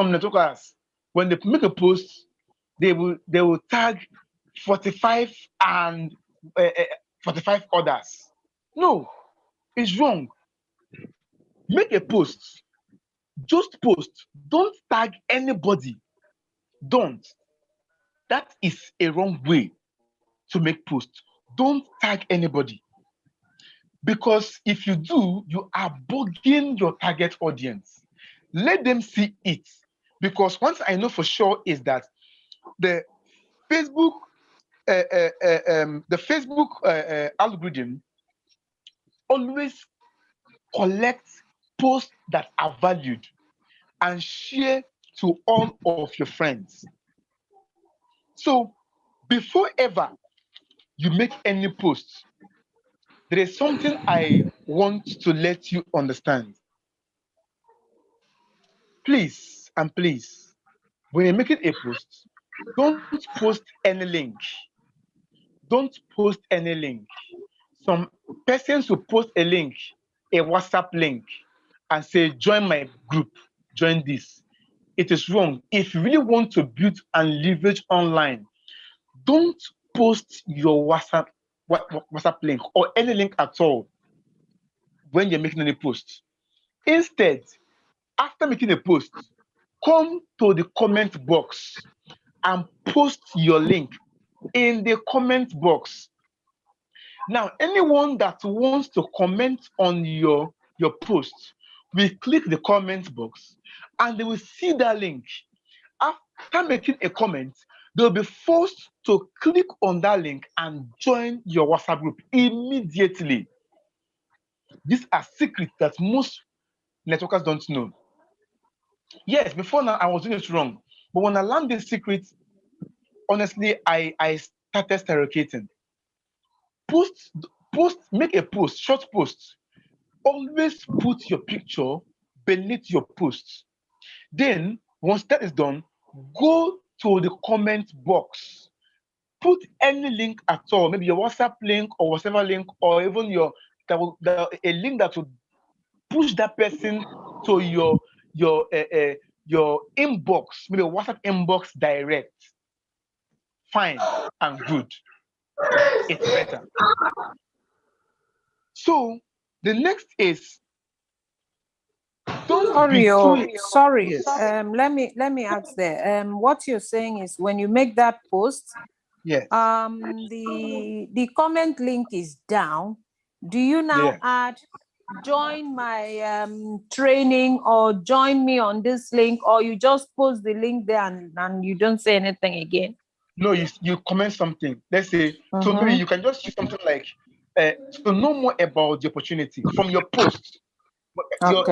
networkers, when they make a post, they will tag 45 and uh, uh, 45 others. No, it's wrong. Make a post, just post. Don't tag anybody. Don't. That is a wrong way to make posts. Don't tag anybody. Because if you do, you are bugging your target audience. Let them see it. Because once I know for sure is that the Facebook, algorithm always collects posts that are valued and share to all of your friends. So before ever you make any post, there is something I want to let you understand. Please and please, when you're making a post, don't post any link. Don't post any link. Some persons will post a link, a WhatsApp link, and say, join my group, join this. It is wrong. If you really want to build and leverage online, don't post your WhatsApp link or any link at all when you're making any post. Instead, after making a post, come to the comment box and post your link in the comment box. Now, anyone that wants to comment on your post will click the comment box and they will see that link. After making a comment, they'll be forced to click on that link and join your WhatsApp group immediately. These are secrets that most networkers don't know. Yes, before now I was doing it wrong. But when I learned this secret, honestly, I started skyrocketing. Post, make a post, short post. Always put your picture beneath your post. Then, once that is done, go to the comment box. Put any link at all, maybe your WhatsApp link or whatever link, or even a link that will push that person to your inbox, maybe WhatsApp inbox direct. Fine and good. It's better. So the next is don't be too Sorry. yes. Let me ask there. What you're saying is when you make that post, Yes. The comment link is down. Do you now add join my training or join me on this link, or you just post the link there and you don't say anything again? No, you comment something. Let's say, so maybe you can just use something like to know more about the opportunity from your post. Your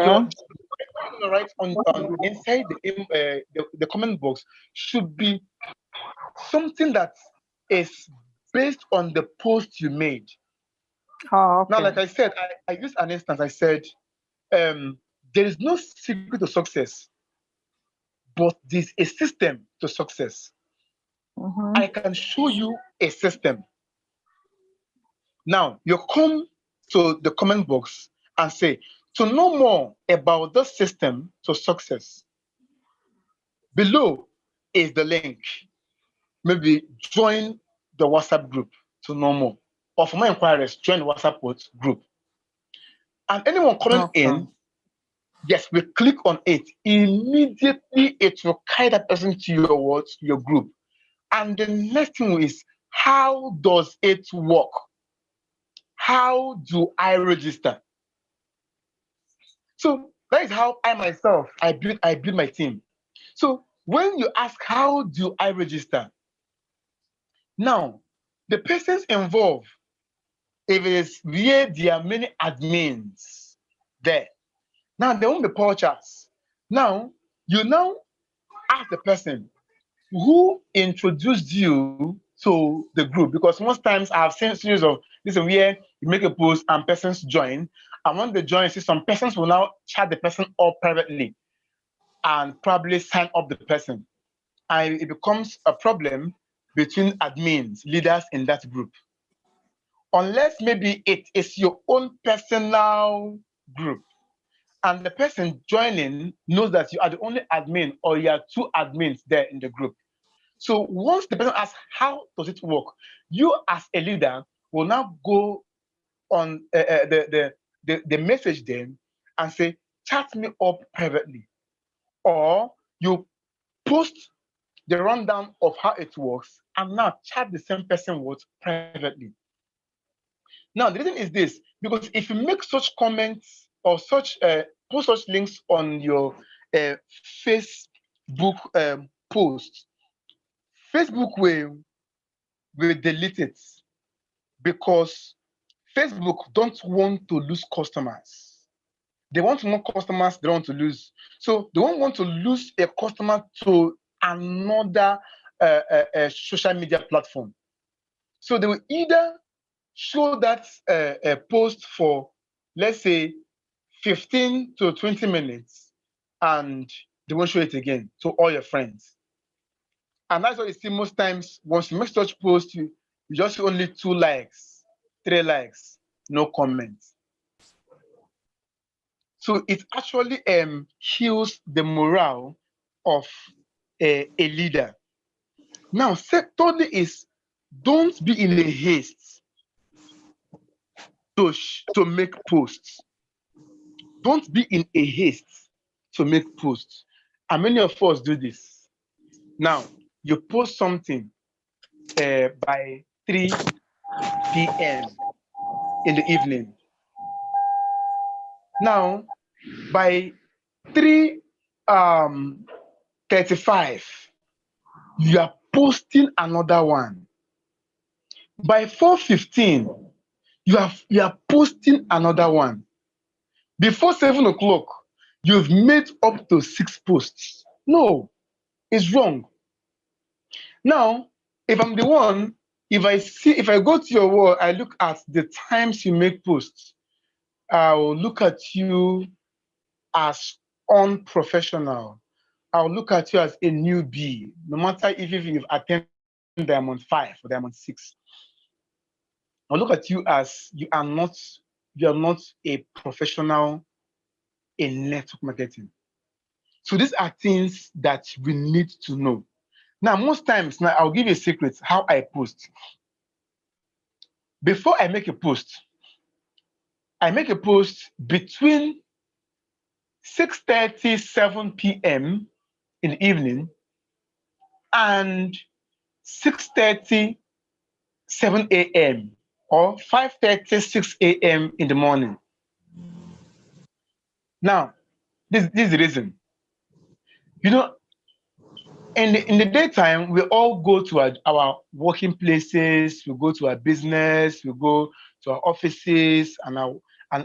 right on inside the comment box should be something that is based on the post you made. Now, like I said, I used an instance. I said, there is no secret to success, but there's a system to success. I can show you a system. Now, you come to the comment box and say, to know more about the system to success, below is the link. Maybe join the WhatsApp group to know more. Or for my inquiries, join the WhatsApp group. And anyone coming in, yes, we click on it. Immediately, it will carry that person to your group. And the next thing is, how does it work? How do I register? So that is how I myself I build my team. So when you ask how do I register, now the persons involved, if it is where there are many admins there, now there won't be poachers. Now you ask the person who introduced you to the group, because most times I have seen series of this where you make a post and persons join, and when they join, see some persons will now chat the person up privately and probably sign up the person, and it becomes a problem between admins, leaders in that group. Unless maybe it is your own personal group and the person joining knows that you are the only admin or you are two admins there in the group. So once the person asks how does it work, you as a leader will now go on the message then and say, chat me up privately, or you post the rundown of how it works and now chat the same person with privately. Now the reason is this, because if you make such comments or such post such links on your uh, Facebook post, Facebook will delete it, because Facebook don't want to lose customers. They want more customers, they don't want to lose. So they don't want to lose a customer to another social media platform. So they will either show that post for, let's say, 15 to 20 minutes, and they won't show it again to all your friends. And that's what you see most times. Once you make such post, you just see only 2 likes, 3 likes, no comments. So it actually kills the morale of a leader. Now, thirdly is, don't be in a haste to make posts. Don't be in a haste to make posts. And many of us do this. Now, you post something by 3 p.m. in the evening. Now, by 3:35, you are posting another one. By 4:15, you are posting another one. Before 7 o'clock, you've made up to 6 posts. No, it's wrong. Now, if I'm the one, if I go to your wall, I look at the times you make posts, I'll look at you as unprofessional. I'll look at you as a newbie, no matter if you've attended Diamond 5 or Diamond 6. I'll look at you as you are not a professional in network marketing. So these are things that we need to know. Now, most times, now I'll give you a secret how I post. Before I make a post between 6:30, 7 p.m. in the evening and 6:30, 7 a.m. or 5:30, 6 a.m. in the morning. Now, this is the reason. You know, in the daytime, we all go to our working places, we go to our business, we go to our offices and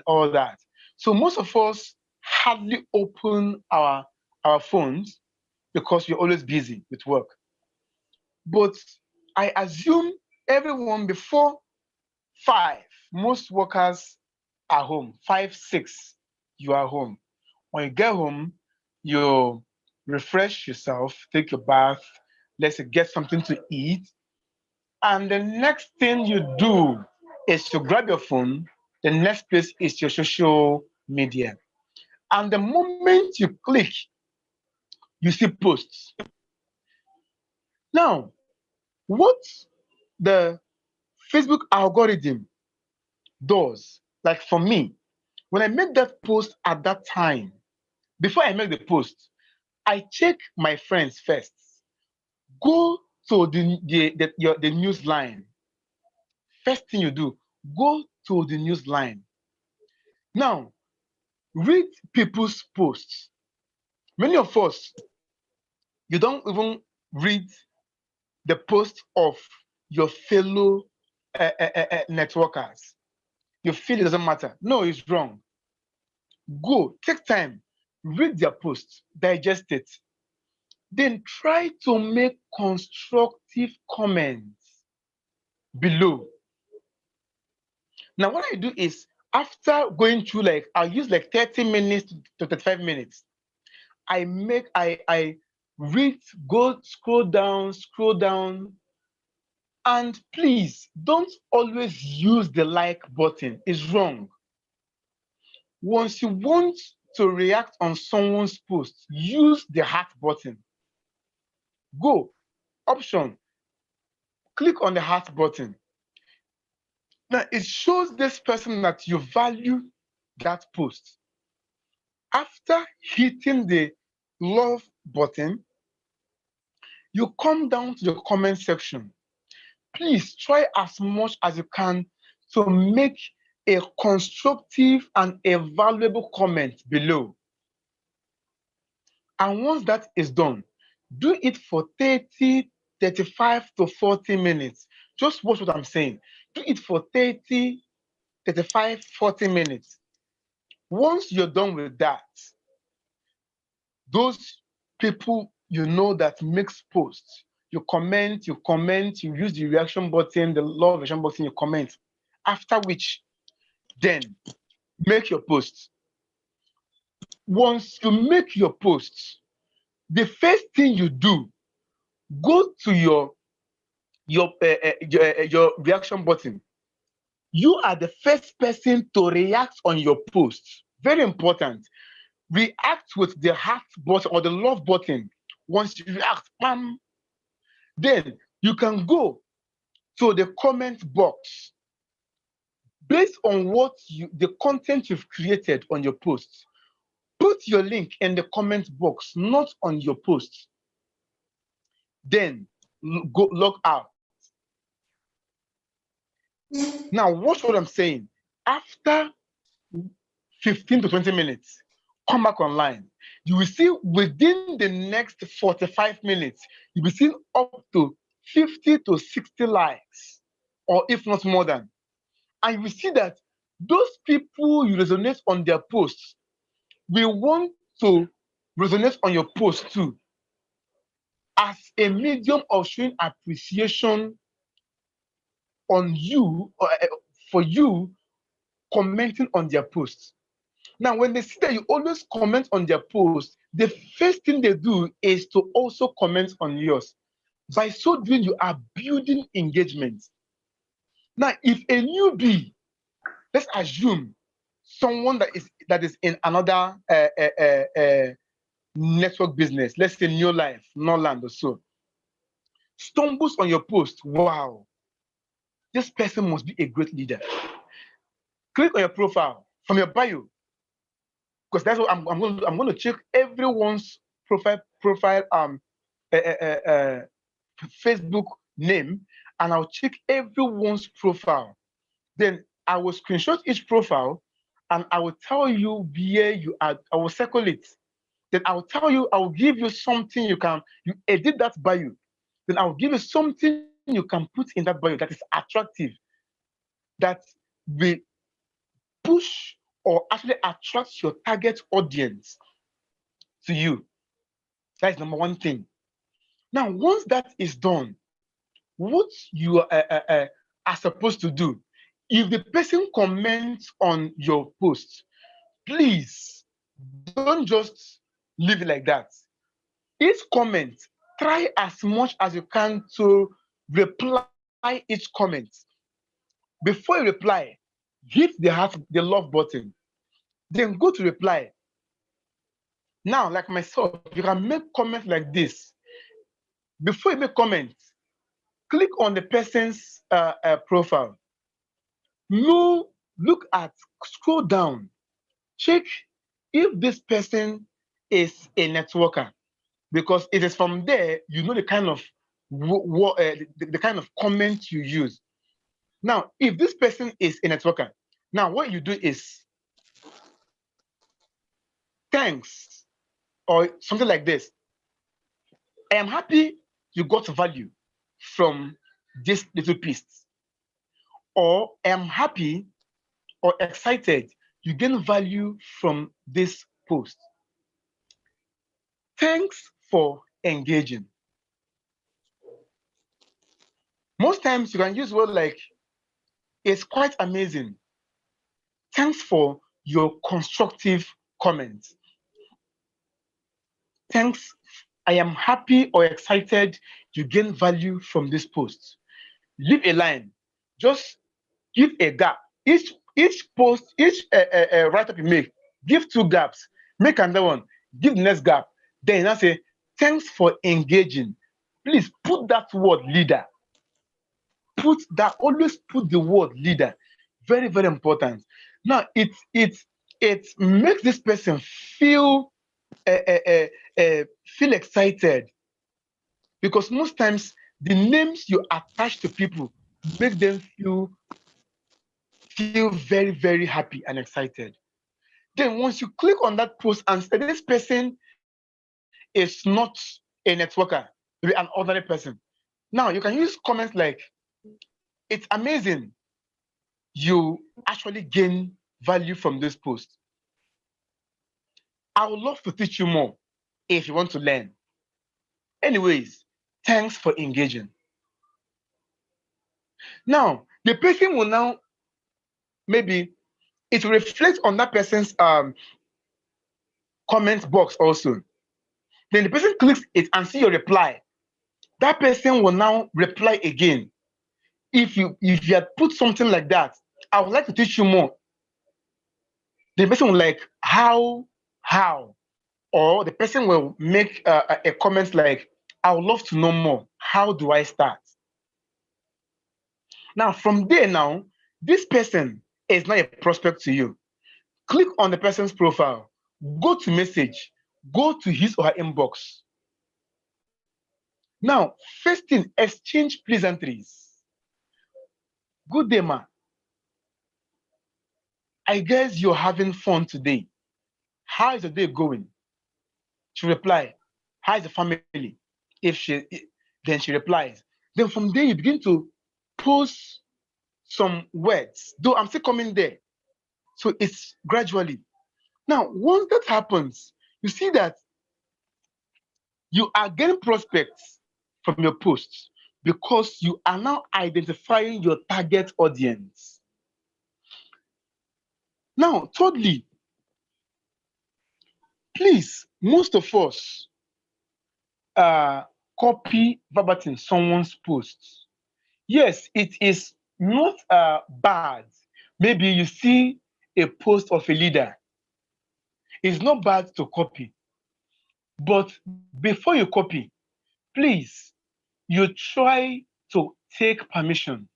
all that. So most of us hardly open our phones because we're always busy with work. But I assume everyone before 5, most workers are home. 5, 6, you are home. When you get home, you refresh yourself, take your bath, let's say get something to eat. And the next thing you do is to grab your phone. The next place is your social media. And the moment you click, you see posts. Now, what the Facebook algorithm does, like for me, when I make that post at that time, before I make the post, I check my friends first. Go to the news line. First thing you do, go to the news line. Now, read people's posts. Many of us, you don't even read the post of your fellow networkers. You feel it doesn't matter. No, it's wrong. Go, take time, read their posts, digest it, then try to make constructive comments below. Now, what I do is, after going through, like, I'll use like 30 minutes to 35 minutes. I read, go scroll down, and please don't always use the like button. It's wrong. Once you want to react on someone's post, use the heart button. Go, option, click on the heart button. Now it shows this person that you value that post. After hitting the love button, you come down to the comment section. Please try as much as you can to make a constructive and a valuable comment below. And once that is done, do it for 30, 35 to 40 minutes. Just watch what I'm saying. Do it for 30, 35, 40 minutes. Once you're done with that, those people you know that makes posts, you comment, you use the reaction button, the love reaction button, you comment. After which, then make your post. Once you make your post, the first thing you do, go to your reaction button. You are the first person to react on your post. Very important. React with the heart button or the love button. Once you react, bam, then you can go to the comment box based on the content you've created on your post. Put your link in the comment box, not on your post. Then go log out. Now watch what I'm saying. After 15 to 20 minutes, come back online. You will see within the next 45 minutes, you will see up to 50 to 60 likes, or if not more than. And you will see that those people you resonate on their posts will want to resonate on your post too, as a medium of showing appreciation on you, for you commenting on their posts. Now, when they see that you always comment on their posts, the first thing they do is to also comment on yours. By so doing, you are building engagement. Now, if a newbie, let's assume someone that is in another network business, let's say New Life, Norland or so, stumbles on your post, wow, this person must be a great leader. Click on your profile from your bio, because that's what I'm going to check everyone's profile Facebook name, and I'll check everyone's profile. Then I will screenshot each profile, and I will tell you where you are. I will circle it. Then I will give you something you edit that bio. Then I will give you something you can put in that bio that is attractive, that will push or actually attract your target audience to you. That is number one thing. Now, once that is done, what you are supposed to do, if the person comments on your post, please don't just leave it like that. Each comment, try as much as you can to reply each comment. Before you reply, hit the love button. Then go to reply. Now, like myself, you can make comments like this. Before you make comments, click on the person's profile. Scroll down, check if this person is a networker, because it is from there you know the kind of the kind of comment you use. Now, if this person is a networker, now what you do is thanks, or something like this. I am happy you got value from this little piece. Or I am happy or excited you gain value from this post. Thanks for engaging. Most times you can use words like, it's quite amazing. Thanks for your constructive comments. Thanks. I am happy or excited you gain value from this post. Leave a line. Just give a gap. Each post, each write-up you make, give 2 gaps. Make another one. Give the next gap. Then I say, thanks for engaging. Please put that word leader. Always put the word leader. Very, very important. Now it makes this person feel excited, because most times the names you attach to people make them feel very, very happy and excited. Then once you click on that post and say this person is not a networker, maybe an ordinary person. Now you can use comments like, it's amazing you actually gain value from this post. I would love to teach you more if you want to learn. Anyways, thanks for engaging. Now, the person will now, maybe it will reflect on that person's comment box also. Then the person clicks it and see your reply. That person will now reply again. If you had put something like that, I would like to teach you more. The person will like, how, or the person will make a comment like, I would love to know more. How do I start? Now, from there, now this person is not a prospect to you. Click on the person's profile, go to message, go to his or her inbox. Now, first thing, exchange pleasantries. Good day, ma. I guess you're having fun today. How is the day going? She reply, how is the family? Then she replies. Then from there you begin to post some words. Though I'm still coming there. So it's gradually. Now, once that happens, you see that you are getting prospects from your posts because you are now identifying your target audience. Now, thirdly, please, most of us copy verbatim someone's posts. Yes, it is not bad. Maybe you see a post of a leader. It's not bad to copy. But before you copy, please, you try to take permission.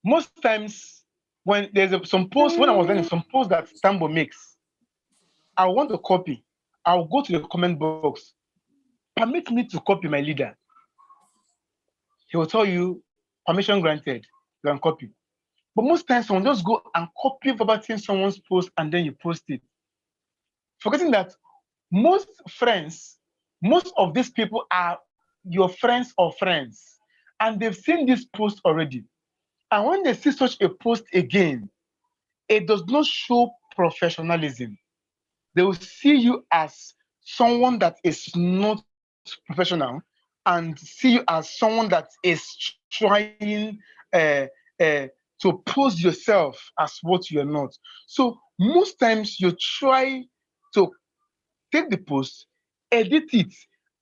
Most times, when there's some posts, when I was learning some posts that Tambo makes, I want to copy. I'll go to the comment box. Permit me to copy my leader. He will tell you, permission granted. You can copy. But most times, someone just go and copy verbatim someone's post and then you post it. Forgetting that most friends, most of these people are your friends or friends, and they've seen this post already. And when they see such a post again, it does not show professionalism. They will see you as someone that is not professional and see you as someone that is trying to pose yourself as what you're not. So most times you try to take the post, edit it,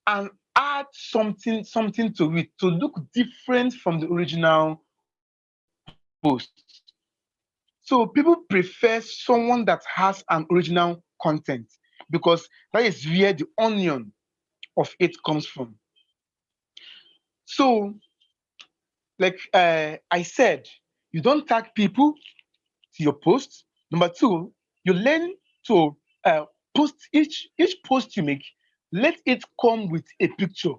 and add something to it to look different from the original post. So people prefer someone that has an original content because that is where the onion of it comes from. So, like I said, you don't tag people to your posts. Number two, you learn to post each post you make. Let it come with a picture.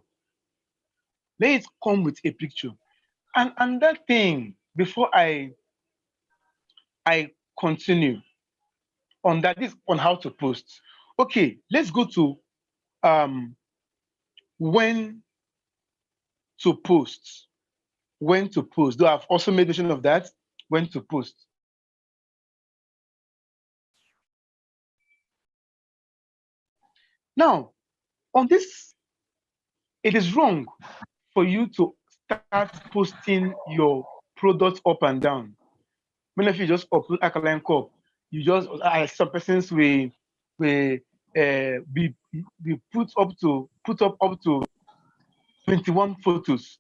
Let it come with a picture. And that thing, before I continue on that, is on how to post. Okay, let's go to um when to post. When to post. Though I've also made mention of that. When to post. Now, on this, it is wrong for you to start posting your products up and down. Many of you just upload alkaline cup. You just some persons will be put up to 21 photos.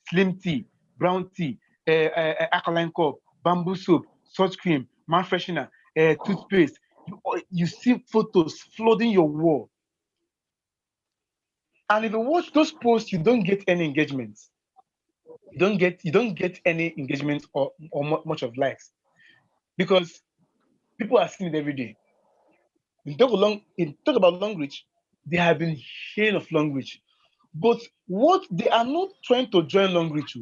Slim tea, brown tea, alkaline cup, bamboo soap, salt cream, man freshener, toothpaste. you see photos flooding your wall. And if you watch those posts, you don't get any engagement. You don't get any engagement or much of likes because people are seeing it every day. Talk about long reach, there have been hail of long reach. But what they are not trying to join long reach.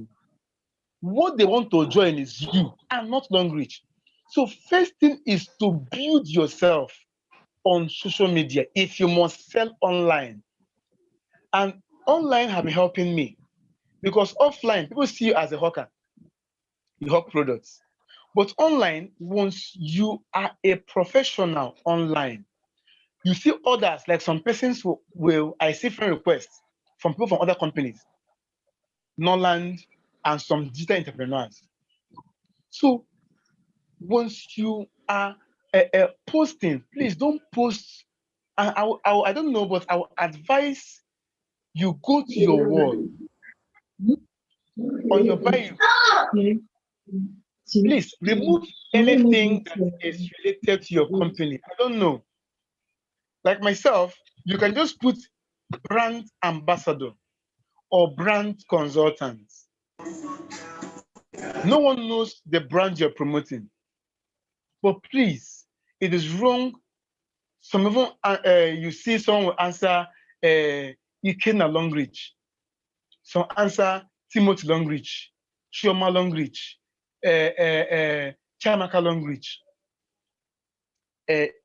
What they want to join is you and not long reach. So first thing is to build yourself on social media if you must sell online. And online have been helping me because offline people see you as a hawker, you hawk products. But online, once you are a professional online, you see others like some persons who will I see friend requests from people from other companies, Norland, and some digital entrepreneurs. So once you are posting, please don't post. I don't know, but I will advise you go to your wall on your bio. Please remove anything that is related to your company. I don't know. Like myself, you can just put brand ambassador or brand consultant. No one knows the brand you're promoting. But please, it is wrong. Some even you see someone will answer Ikenna Longreach. Some answer Timothy Longreach, Chioma Longreach, Chiamaka Longreach.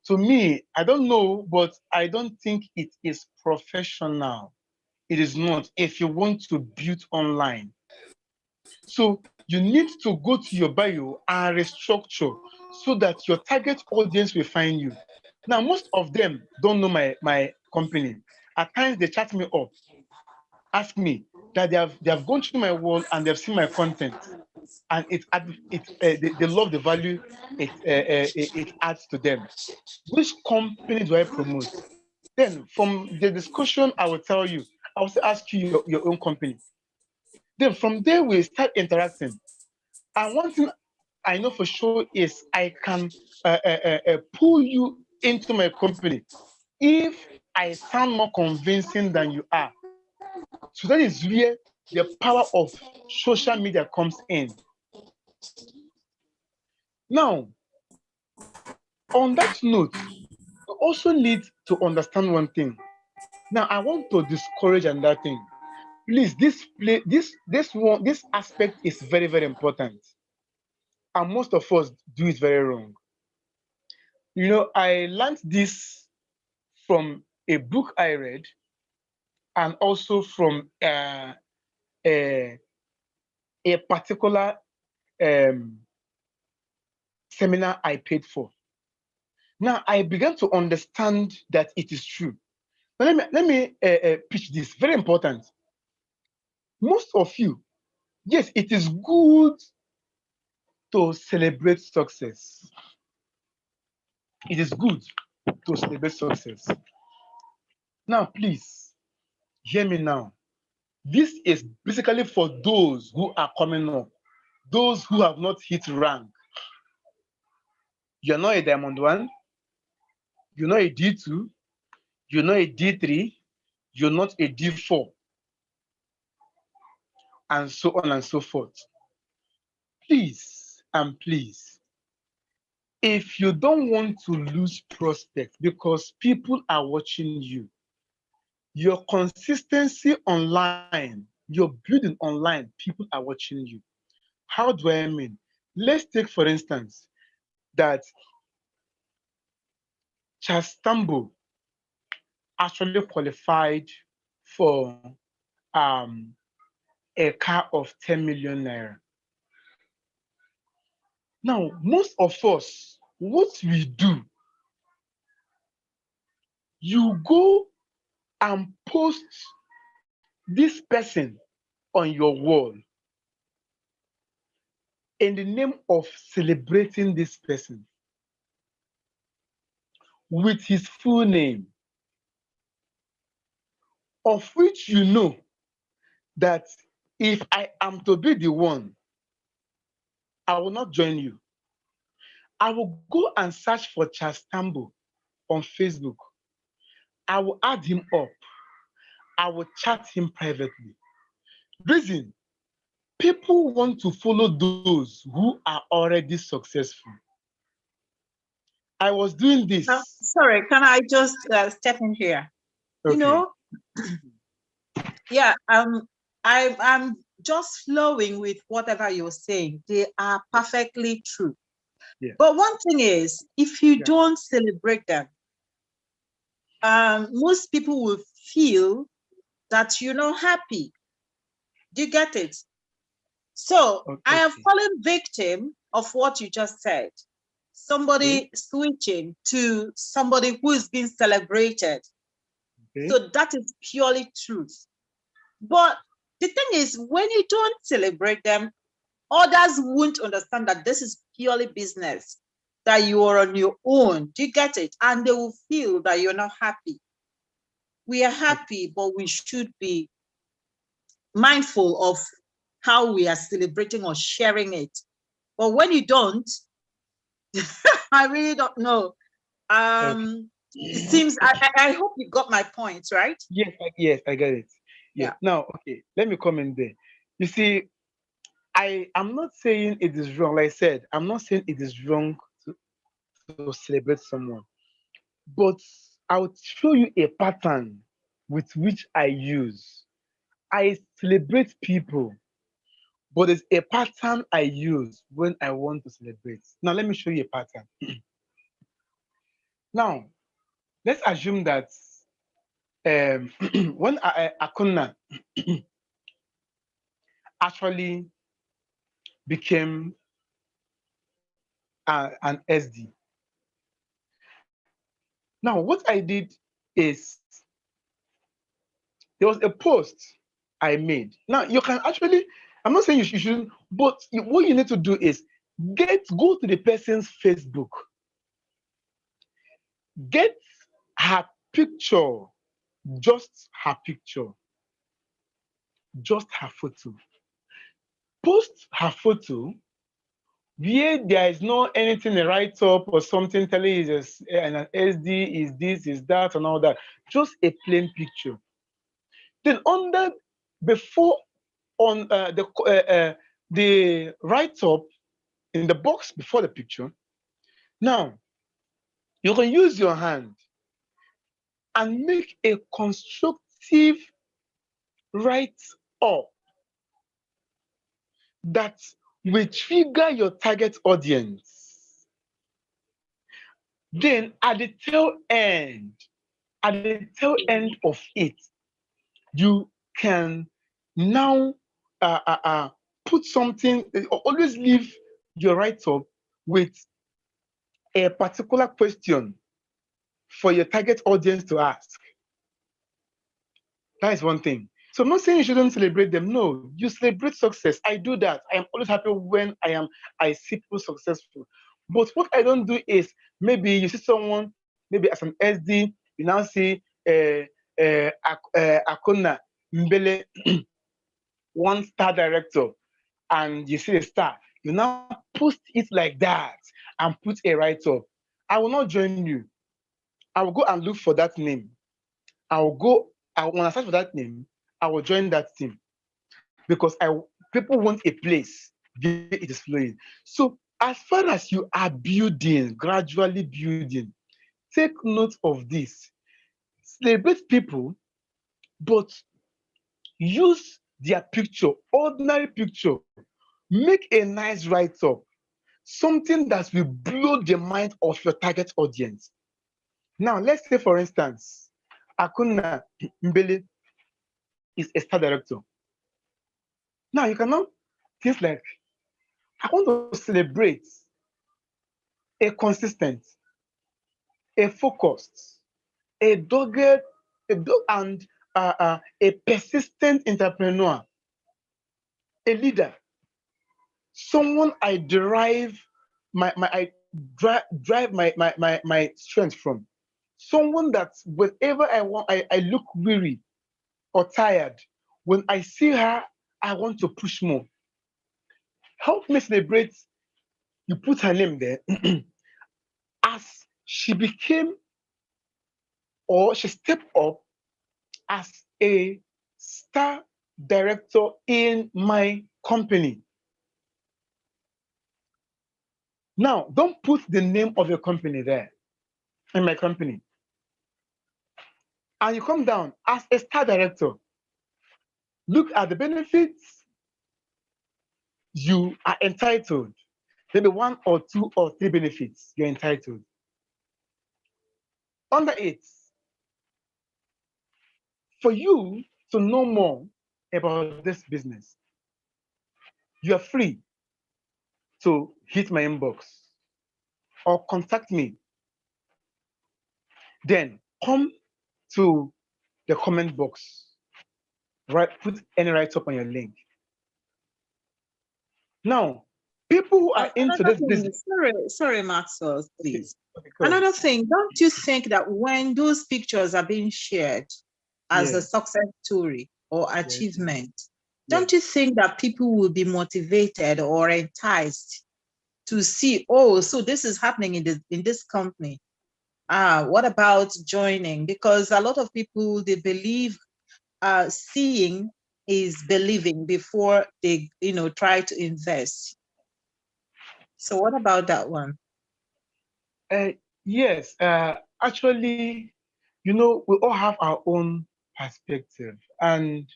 To me, I don't know, but I don't think it is professional. It is not if you want to build online. So you need to go to your bio and restructure so that your target audience will find you. Now, most of them don't know my company. At times they chat me up, ask me that they have gone through my wall and they've seen my content, and they love the value it adds to them. Which company do I promote? Then from the discussion, I will tell you. I will still ask you your own company. Then from there we start interacting. And one thing I know for sure is I can pull you into my company if I sound more convincing than you are. So that is where the power of social media comes in. Now, on that note, you also need to understand one thing. Now, I want to discourage another thing. Please, this aspect is very, very important, and most of us do it very wrong. I learned this from a book I read, and also from a particular um, seminar I paid for. Now I began to understand that it is true. Now let me pitch this. Very important. Most of you, yes, it is good to celebrate success. It is good to celebrate success. Now, please hear me now. This is basically for those who are coming up, those who have not hit rank. You're not a Diamond 1, you're not a D2, you're not a D3, you're not a D4, and so on and so forth. Please and please, if you don't want to lose prospects because people are watching you, your consistency online, your building online, people are watching you. How do I mean? Let's take, for instance, that Chastambo actually qualified for um, a car of 10 million naira. Now, most of us, what we do, you go and post this person on your wall in the name of celebrating this person with his full name, of which you know that if I am to be the one, I will not join you. I will go and search for Charles Tambo on Facebook. I will add him up. I will chat him privately. Reason, people want to follow those who are already successful. I was doing this. Sorry, can I just step in here? Okay. You know, yeah, I'm just flowing with whatever you're saying. They are perfectly true. Yeah. But one thing is, if you don't celebrate them, most people will feel that you're not happy. Do you get it? So Okay. I have fallen victim of what you just said. Somebody switching to somebody who is being celebrated. So that is purely truth. But the thing is, when you don't celebrate them, others won't understand that this is purely business, that you are on your own. Do you get it? And they will feel that you're not happy. We are happy, but we should be mindful of how we are celebrating or sharing it. But when you don't, I really don't know. It seems, I hope you got my point, right? Yes, I get it. Yeah. Now, okay, let me come in there. You see, I'm not saying it is wrong. Like I said, I'm not saying it is wrong to celebrate someone. But I would show you a pattern with which I use. I celebrate people, but there's a pattern I use when I want to celebrate. Now, let me show you a pattern. Now, let's assume that when Akuna actually became an SD. Now, what I did is there was a post I made. Now, you can actually, I'm not saying you shouldn't, but what you need to do is go to the person's Facebook, get her picture, just her picture, just her photo. Post her photo where there is no anything a write up or something telling you is an SD is this, is that, and all that. Just a plain picture. Then under before on the write up in the box before the picture, now you can use your hand and make a constructive write up that will trigger your target audience. Then at the tail end of it, you can now put something, always leave your write-up with a particular question for your target audience to ask. That is one thing. So I'm not saying you shouldn't celebrate them. No, you celebrate success. I do that. I am always happy when I see people successful. But what I don't do is maybe you see someone, maybe as an SD, you now see Akona Mbele, one star director, and you see a star. You now post it like that and put a write-up. I will not join you. I will go and look for that name. When I search for that name, I will join that team because people want a place where it is flowing. So as far as you are building, gradually building, take note of this. Celebrate people, but use their picture, ordinary picture. Make a nice write-up, something that will blow the mind of your target audience. Now, let's say, for instance, Akuna Mbele is a star director. Now, you cannot things like, I want to celebrate a consistent, a focused, and a persistent entrepreneur, a leader, someone I derive drive my strength from, someone that whenever I look weary or tired, when I see her, I want to push more. Help me celebrate. You put her name there. as she became or she stepped up as a star director in my company. Now, don't put the name of your company there in my company. And you come down as a star director. Look at the benefits you are entitled. Maybe 1 or 2 or 3 benefits you're entitled. Under it, for you to know more about this business, you are free to hit my inbox or contact me. Then come to the comment box, put any write up on your link. Now, people who are into Another this thing, business. sorry, Maxwell, please. Okay, Another thing, don't you think that when those pictures are being shared as a success story or achievement, don't you think that people will be motivated or enticed to see, oh, so this is happening in this company? What about joining? Because a lot of people, they believe seeing is believing before they, try to invest. So what about that one? Yes, actually, we all have our own perspective. And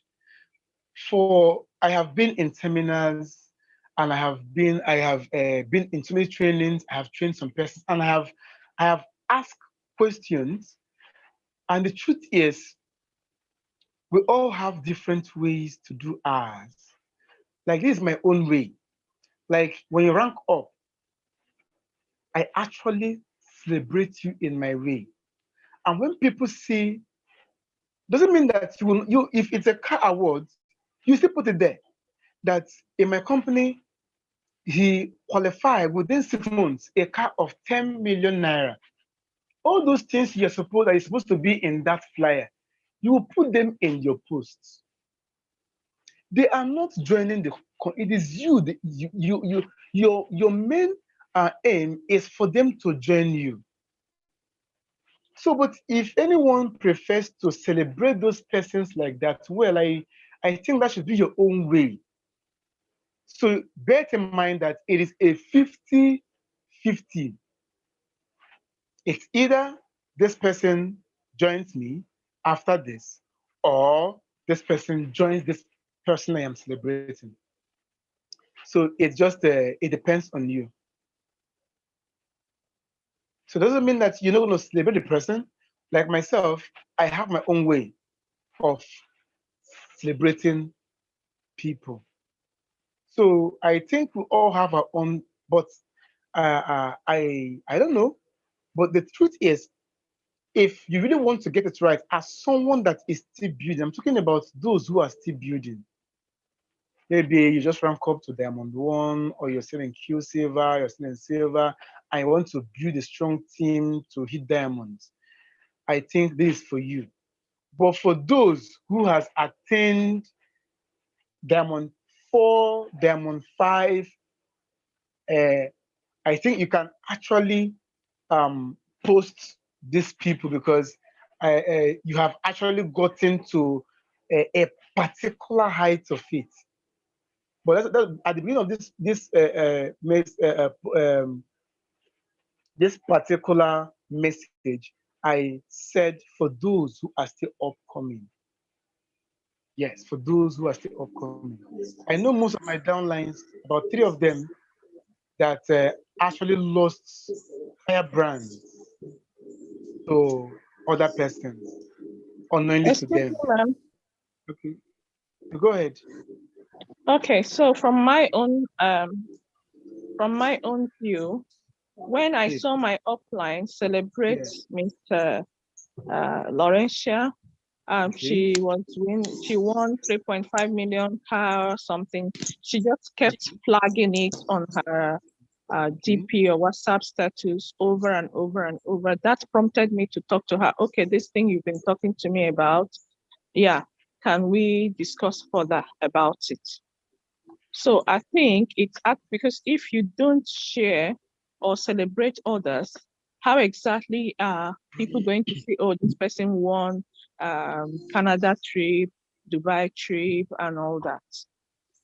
I have been in seminars, and I have been in so many trainings. I have trained some persons, and I have asked questions. And the truth is, we all have different ways to do ours. Like, this is my own way. Like, when you rank up, I actually celebrate you in my way. And when people see, doesn't mean that if it's a car award, you still put it there. That in my company, he qualified within 6 months a car of 10 million naira. All those things you're supposed to be in that flyer, you will put them in your posts. They are not joining it is you. Your main aim is for them to join you. So, but if anyone prefers to celebrate those persons like that, well, I think that should be your own way. So bear in mind that it is a 50-50. It's either this person joins me after this, or this person joins this person I am celebrating. So it depends on you. So it doesn't mean that you're not going to celebrate the person. Like myself, I have my own way of celebrating people. So I think we all have our own, but I don't know. But the truth is, if you really want to get it right, as someone that is still building, I'm talking about those who are still building. Maybe you just rank up to Diamond 1, or you're still in Q Silver, you're still in Silver, and you want to build a strong team to hit diamonds. I think this is for you. But for those who has attained Diamond 4, Diamond 5, I think you can actually post these people, because you have actually gotten to a particular height of it. But at the beginning of this particular message, I said for those who are still upcoming. Yes, for those who are still upcoming. I know most of my downlines, about 3 of them, that actually lost fire brands to other persons, unknowingly to Excuse them. me, ma'am. Okay, go ahead. Okay, so from my own view, when I saw my upline celebrate Mr. Lawrenciau, she won 3.5 million car or something. She just kept flagging it on her DP or WhatsApp status over and over and over. That prompted me to talk to her. Okay, this thing you've been talking to me about, yeah, can we discuss further about it? So I think it's because if you don't share or celebrate others, how exactly are people going to see, oh, this person won Canada trip, Dubai trip, and all that?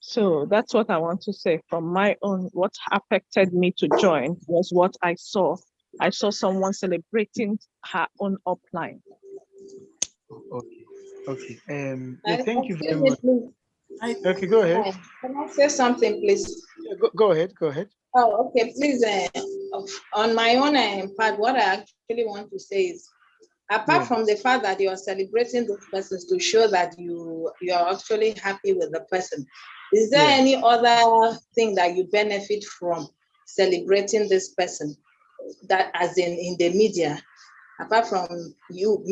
So that's what I want to say. From my own, what affected me to join was what I saw. I saw someone celebrating her own upline. Okay. Thank you very much. Please. Okay, go ahead. Can I say something, please? Yeah, go ahead. Go ahead. Oh, okay. Please, on my own part, what I actually want to say is, apart from the fact that you are celebrating those persons to show that you are actually happy with the person, is there any other thing that you benefit from celebrating this person, that as in the media, apart from you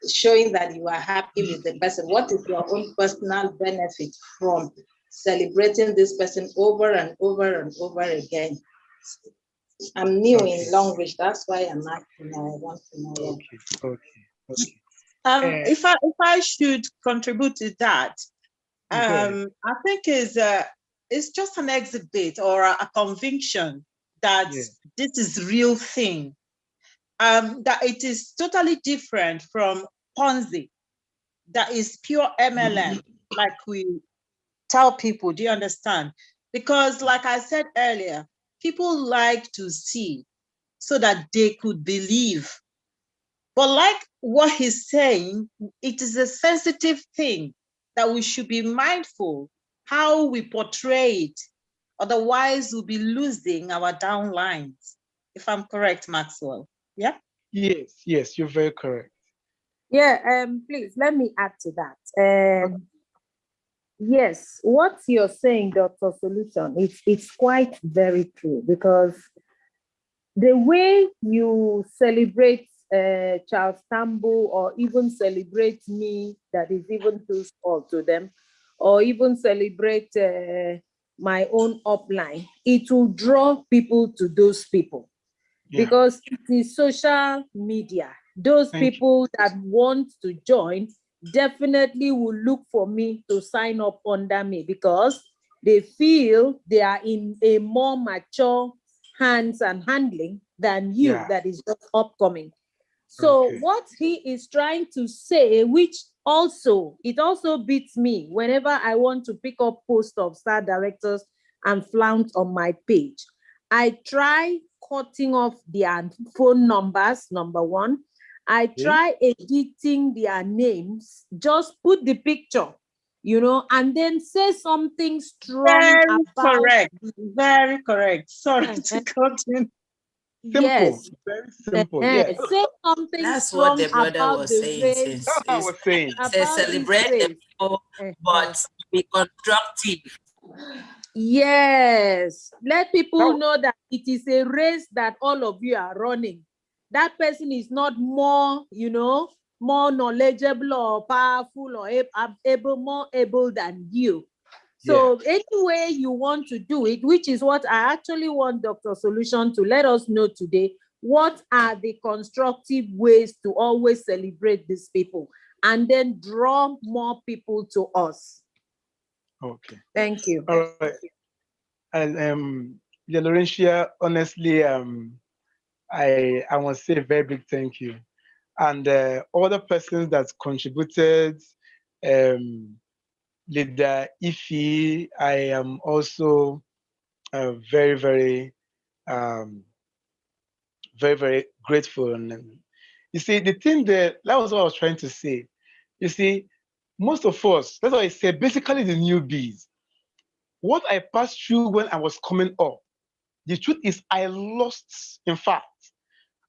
showing that you are happy with the person? What is your own personal benefit from celebrating this person over and over and over again? I'm new in language, that's why I'm asking. I want to know. Okay. If I should contribute to that, I think it's just an exhibit or a conviction that this is real thing. That it is totally different from Ponzi, that is pure MLM, like we tell people. Do you understand? Because like I said earlier, people like to see so that they could believe. But like what he's saying, it is a sensitive thing that we should be mindful how we portray it. Otherwise, we'll be losing our downlines. If I'm correct, Maxwell. Yeah? Yes, you're very correct. Yeah, please let me add to that. Yes, what you're saying, Dr. Solution, it's quite very true, because the way you celebrate Charles Tambo, or even celebrate me, that is even too small to them, or even celebrate my own upline, it will draw people to those people. Because it is social media. Those people that want to join definitely will look for me to sign up under me, because they feel they are in a more mature hands and handling than you that is just upcoming. So what he is trying to say, which also, it also beats me whenever I want to pick up posts of star directors and flaunt on my page. I try cutting off their phone numbers, number one. I try editing their names, just put the picture, and then say something strong about. Very correct. Sorry to cut in. Yes. Very simple. Yes. Say something That's strong what the brother about was the saying. race. That's what I was saying. Say celebrate them, but be constructive. Yes. Let people know that it is a race that all of you are running. That person is not more, more knowledgeable or powerful or more able than you. So any way you want to do it, which is what I actually want Dr. Solution to let us know today, what are the constructive ways to always celebrate these people and then draw more people to us? Okay. Thank you. All right. And Lawrenciau, honestly, I want to say a very big thank you. And all the persons that contributed, Leader Ifi, I am also very, very, very, very grateful. And you see, the thing that was what I was trying to say. You see, most of us, that's why I say, basically the newbies, what I passed through when I was coming up, the truth is I lost, in fact,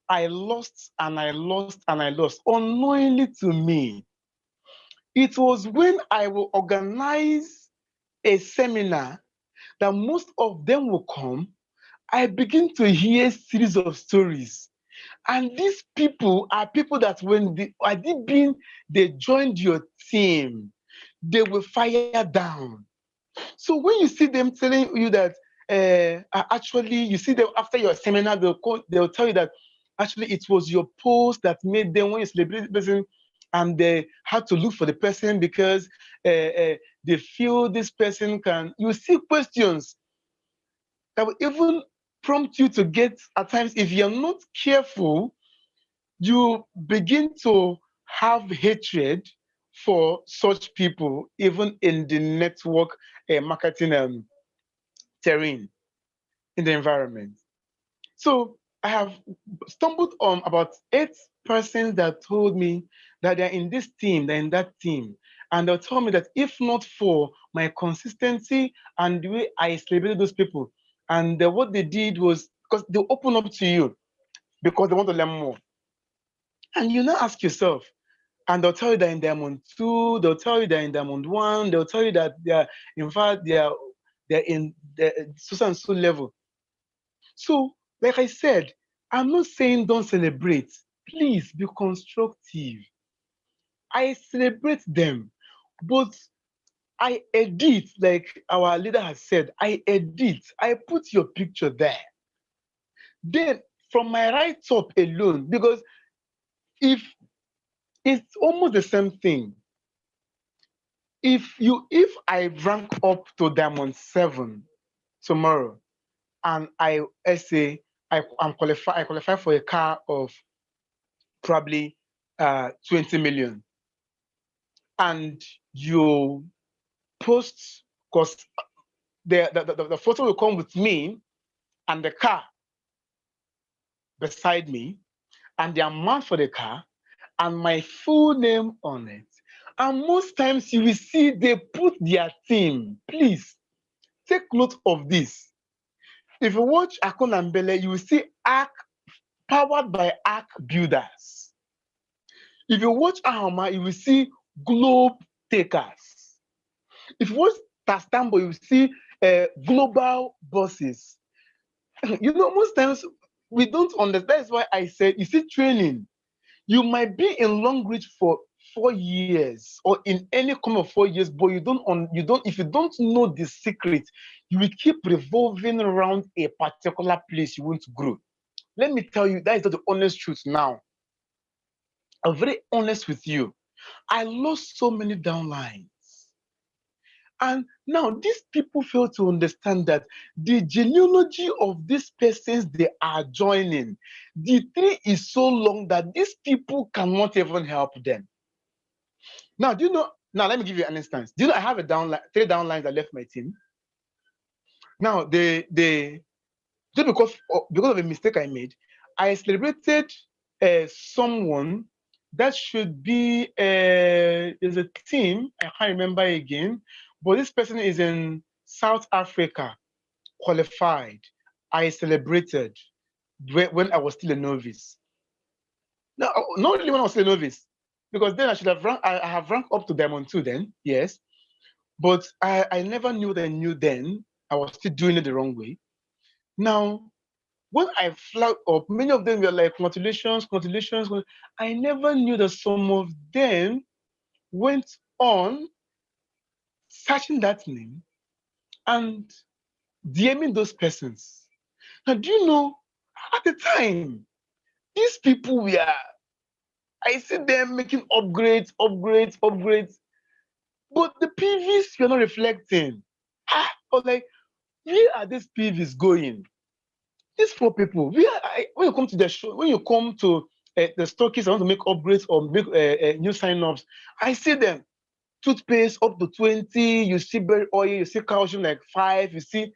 I lost and I lost and I lost, unknowingly to me. It was when I will organize a seminar that most of them will come, I begin to hear series of stories. And these people are people that when they joined your team, they will fire down. So when you see them telling you that actually, you see them after your seminar, they'll tell you that actually it was your post that made them, when you celebrate the person, and they had to look for the person because they feel this person can. You see questions that will even prompt you to get, at times, if you're not careful, you begin to have hatred for such people, even in the network marketing terrain, in the environment. So I have stumbled on about 8 persons that told me that they're in this team, they're in that team. And they'll tell me that if not for my consistency and the way I celebrated those people, and what they did was because they open up to you because they want to learn more. And you now ask yourself, and they'll tell you that in Diamond 2, they'll tell you that in Diamond 1, they'll tell you that in fact, they're in the so and so level. So, like I said, I'm not saying don't celebrate. Please be constructive. I celebrate them, but I edit, like our leader has said, I edit. I put your picture there. Then, from my right up alone, because if it's almost the same thing. If I rank up to Diamond 7 tomorrow, and let's say I qualify for a car of probably 20 million, and you post, because the photo will come with me and the car beside me and the amount for the car and my full name on it. And most times you will see they put their team. Please take note of this. If you watch Akon and Bele, you will see Arc, powered by Arc Builders. If you watch Ahoma, you will see Globe Takers. If you watch Tastambo, you will see Global Bosses. You know, most times we don't understand. That's why I said, you see, training. You might be in Long Reach for 4 years or in any kind of 4 years, but if you don't know the secret, you will keep revolving around a particular place you want to grow. Let me tell you, that is not the honest truth now. I'm very honest with you. I lost so many downlines. And now these people fail to understand that the genealogy of these persons they are joining, the tree is so long that these people cannot even help them. Now, do you know? Now, let me give you an instance. Do you know I have 3 downlines that left my team? Now, just because of a mistake I made, I celebrated someone that should be is a team. I can't remember again, but this person is in South Africa, qualified. I celebrated when I was still a novice. No, not really when I was still a novice, because then I have ranked up to Diamond 2 then, yes. But I never knew that I knew then. I was still doing it the wrong way. Now, when I flagged up, many of them were like, congratulations, congratulations. I never knew that some of them went on searching that name and DMing those persons. Now, do you know, at the time, these people were, I see them making upgrades, upgrades, upgrades, but the PVs were not reflecting. I was like, where are these PVs going? These 4 people, when you come to the show, when you come to the stockists, I want to make upgrades or make new sign-ups, I see them. Toothpaste up to 20, you see berry oil, you see calcium like 5, you see,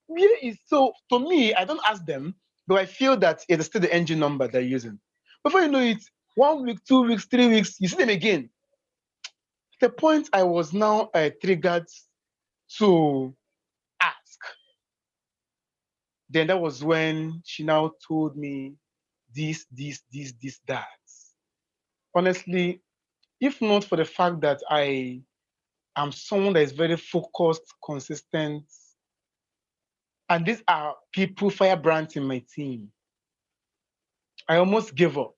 where is, so to me, I don't ask them, but I feel that it's still the engine number they're using. Before you know it, 1 week, 2 weeks, 3 weeks, you see them again. The point I was now triggered to ask. Then that was when she now told me this, that. Honestly, if not for the fact that I am someone that is very focused, consistent, and these are people, firebrands in my team, I almost gave up.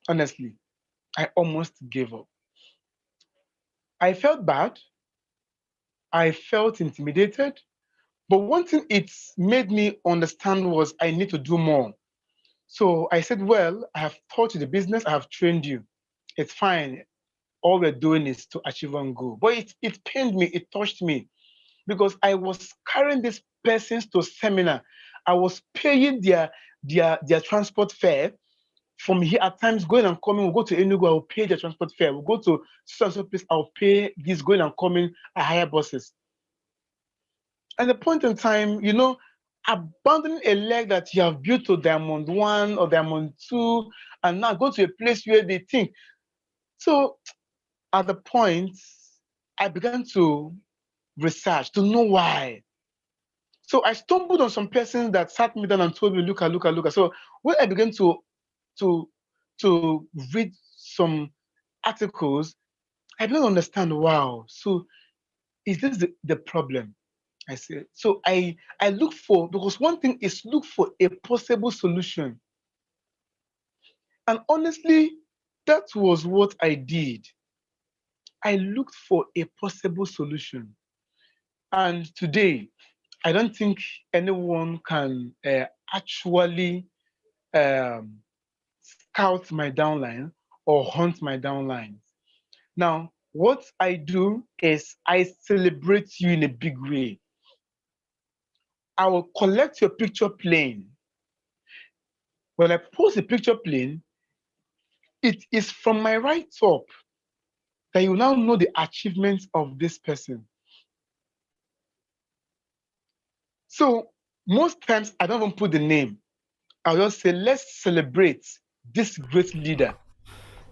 Honestly, I almost gave up. I felt bad. I felt intimidated. But one thing it's made me understand was I need to do more. So I said, well, I have taught you the business, I have trained you. It's fine. All we're doing is to achieve one goal. But it pained me, it touched me, because I was carrying this persons to seminar. I was paying their transport fare from here. At times going and coming, we'll go to Enugu, I'll pay their transport fare. We'll go to so place, I'll pay this going and coming. I hire buses. At the point in time, abandoning a leg that you have built to Diamond 1 or Diamond 2, and now go to a place where they think. So at the point, I began to research to know why. So I stumbled on some persons that sat me down and told me, look. So when I began to read some articles, I didn't understand. Wow. So is this the problem? I said. So I look for, because one thing is look for a possible solution. And honestly, that was what I did. I looked for a possible solution. And today, I don't think anyone can actually um, scout my downline or hunt my downlines. Now, what I do is I celebrate you in a big way. I will collect your picture plain. When I post the picture plain, it is from my right up that you now know the achievements of this person. So most times I don't even put the name. I'll just say, let's celebrate this great leader.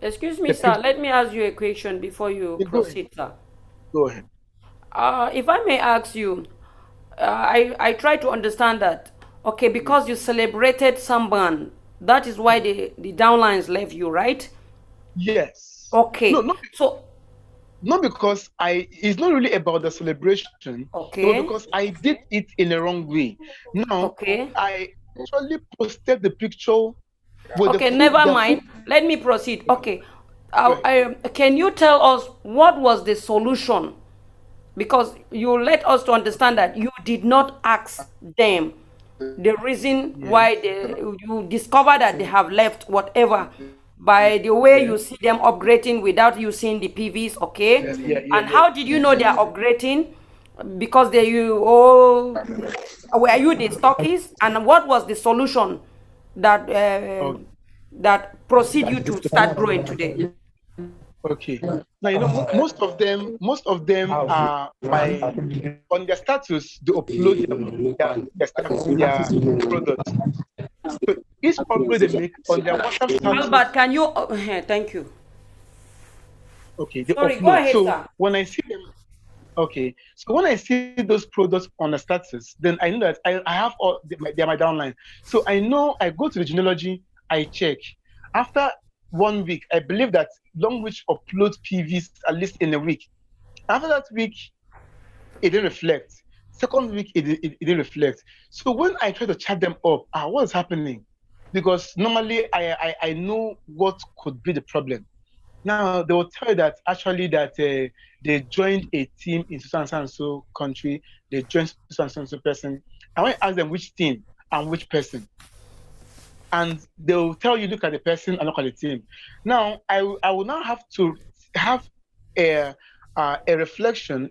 Excuse me, The sir. picture. Let me ask you a question before you Go ahead. proceed, sir. Go ahead. If I may ask you, I try to understand that. Okay, because you celebrated someone, that is why the downlines left you, right? Yes. No, Okay. not, So, not because it's not really about the celebration. It was okay, because I did it in the wrong way. Now, okay. I actually posted the picture with Okay, the never full. mind. Let me proceed. Okay. Go ahead. Can you tell us what was the solution? Because you let us to understand that you did not ask them the reason why Yes. you discover that they have left whatever by the way Yes. you see them upgrading without you seeing the PVs, okay? And how did you know they are Yes. upgrading? Because they you all were you the stockists, and what was the solution that Okay. that proceed you to start growing today? Okay. Now most of them are my on their status. They upload their product. So each upload they make on their WhatsApp Albert, status. can you thank you. Okay, they Sorry, go upload. ahead, So sir. when I see them, okay. So when I see those products on the status, then I know that I have all they're my downline. So I know I go to the genealogy, I check. After 1 week, I believe that Longreach uploads PVs at least in a week. After that week, it didn't reflect. Second week, it didn't reflect. So when I try to chat them up, what's happening? Because normally I know what could be the problem. Now they will tell you that actually that they joined a team in so and so country, they joined so and so person. I want to ask them which team and which person, and they will tell you look at the person and look at the team. Now I will now have to have a reflection.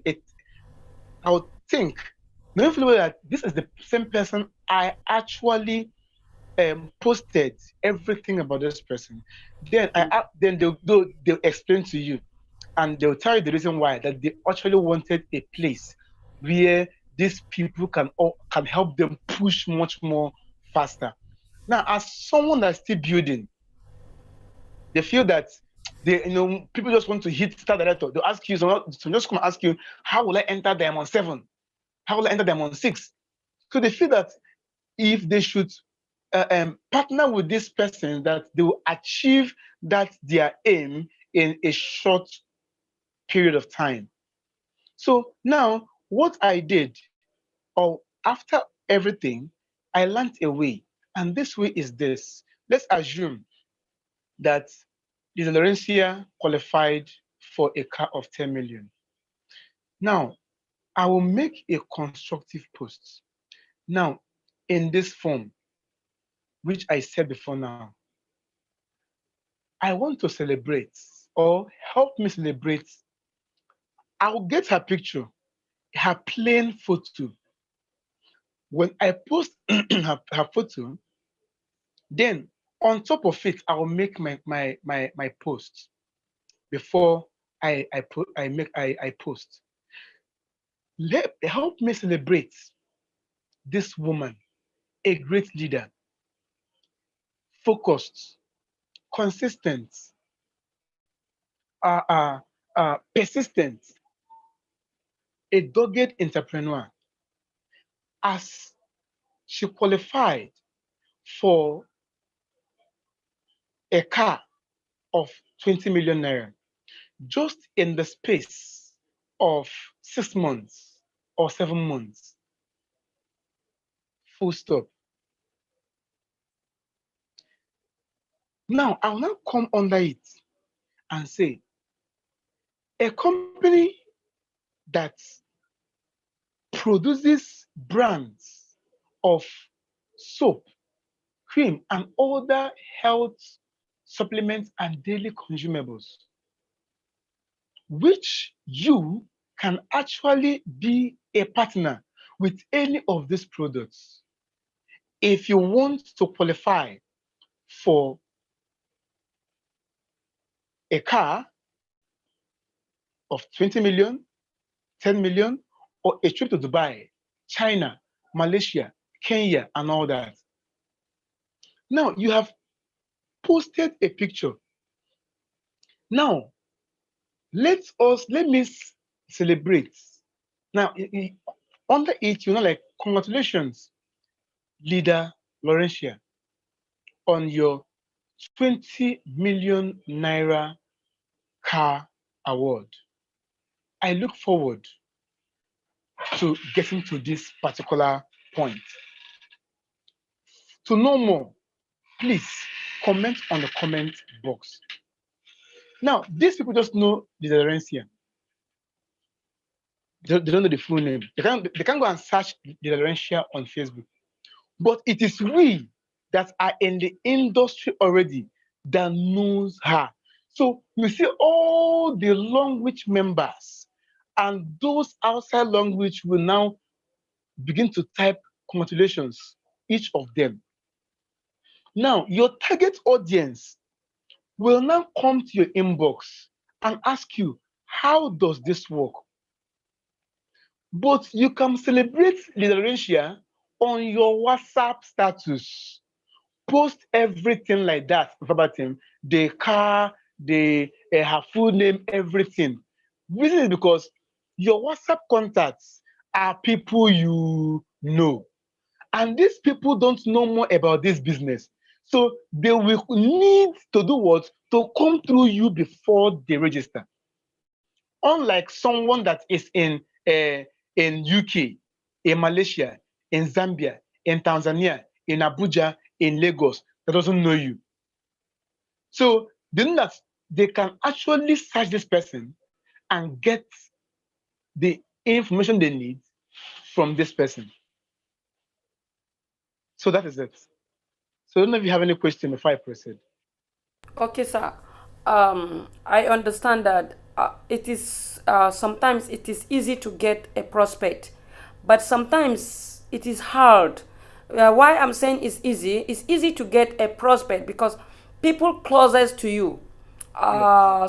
I would think, knowing fully well that this is the same person I actually posted everything about this person. Then they'll explain to you, and they'll tell you the reason why, that they actually wanted a place where these people can help them push much more faster. Now, as someone that's still building, they feel that people just want to hit start director. They'll ask you, so just come ask you, how will I enter Diamond 7? How will I enter Diamond 6? So they feel that if they should partner with this person, that they will achieve that their aim in a short period of time. So now what I did, or after everything, I learned a way. And this way is this. Let's assume that the Lawrenciau qualified for a car of 10 million. Now, I will make a constructive post. Now, in this form, which I said before now, I want to celebrate or help me celebrate. I will get her picture, her plain photo, When I post her photo, then on top of it, I will make my post before I post. Help me celebrate this woman, a great leader, focused, consistent, uh, uh, persistent, a dogged entrepreneur, as she qualified for a car of 20 million naira just in the space of 6 months or 7 months. Full stop. Now, I'll now come under it and say a company that produces brands of soap, cream, and other health supplements and daily consumables, which you can actually be a partner with any of these products. If you want to qualify for a car of 20 million, 10 million, or a trip to Dubai, China, Malaysia, Kenya, and all that. Now you have posted a picture. Now let me celebrate. Now under it, like congratulations, leader Lawrenciau, on your 20 million naira car award. I look forward to getting to this particular point. To know more, please comment on the comment box. Now, these people just know the Lawrenciau. They don't know the full name. They can go and search the Lawrenciau on Facebook. But it is we that are in the industry already that knows her. So you see all the language members and those outside language will now begin to type congratulations, each of them. Now, your target audience will now come to your inbox and ask you, how does this work? But you can celebrate Lawrenciau on your WhatsApp status. Post everything like that about him, the car, her full name, everything. Reason is because your WhatsApp contacts are people you know. And these people don't know more about this business. So they will need to do what? To come through you before they register. Unlike someone that is in UK, in Malaysia, in Zambia, in Tanzania, in Abuja, in Lagos, that doesn't know you. So they know that they can actually search this person and get the information they need from this person. So that is it. So I don't know if you have any question before I proceed. Okay, sir. I understand that it is sometimes it is easy to get a prospect, but sometimes it is hard. Why I'm saying it's easy to get a prospect because people closest to you,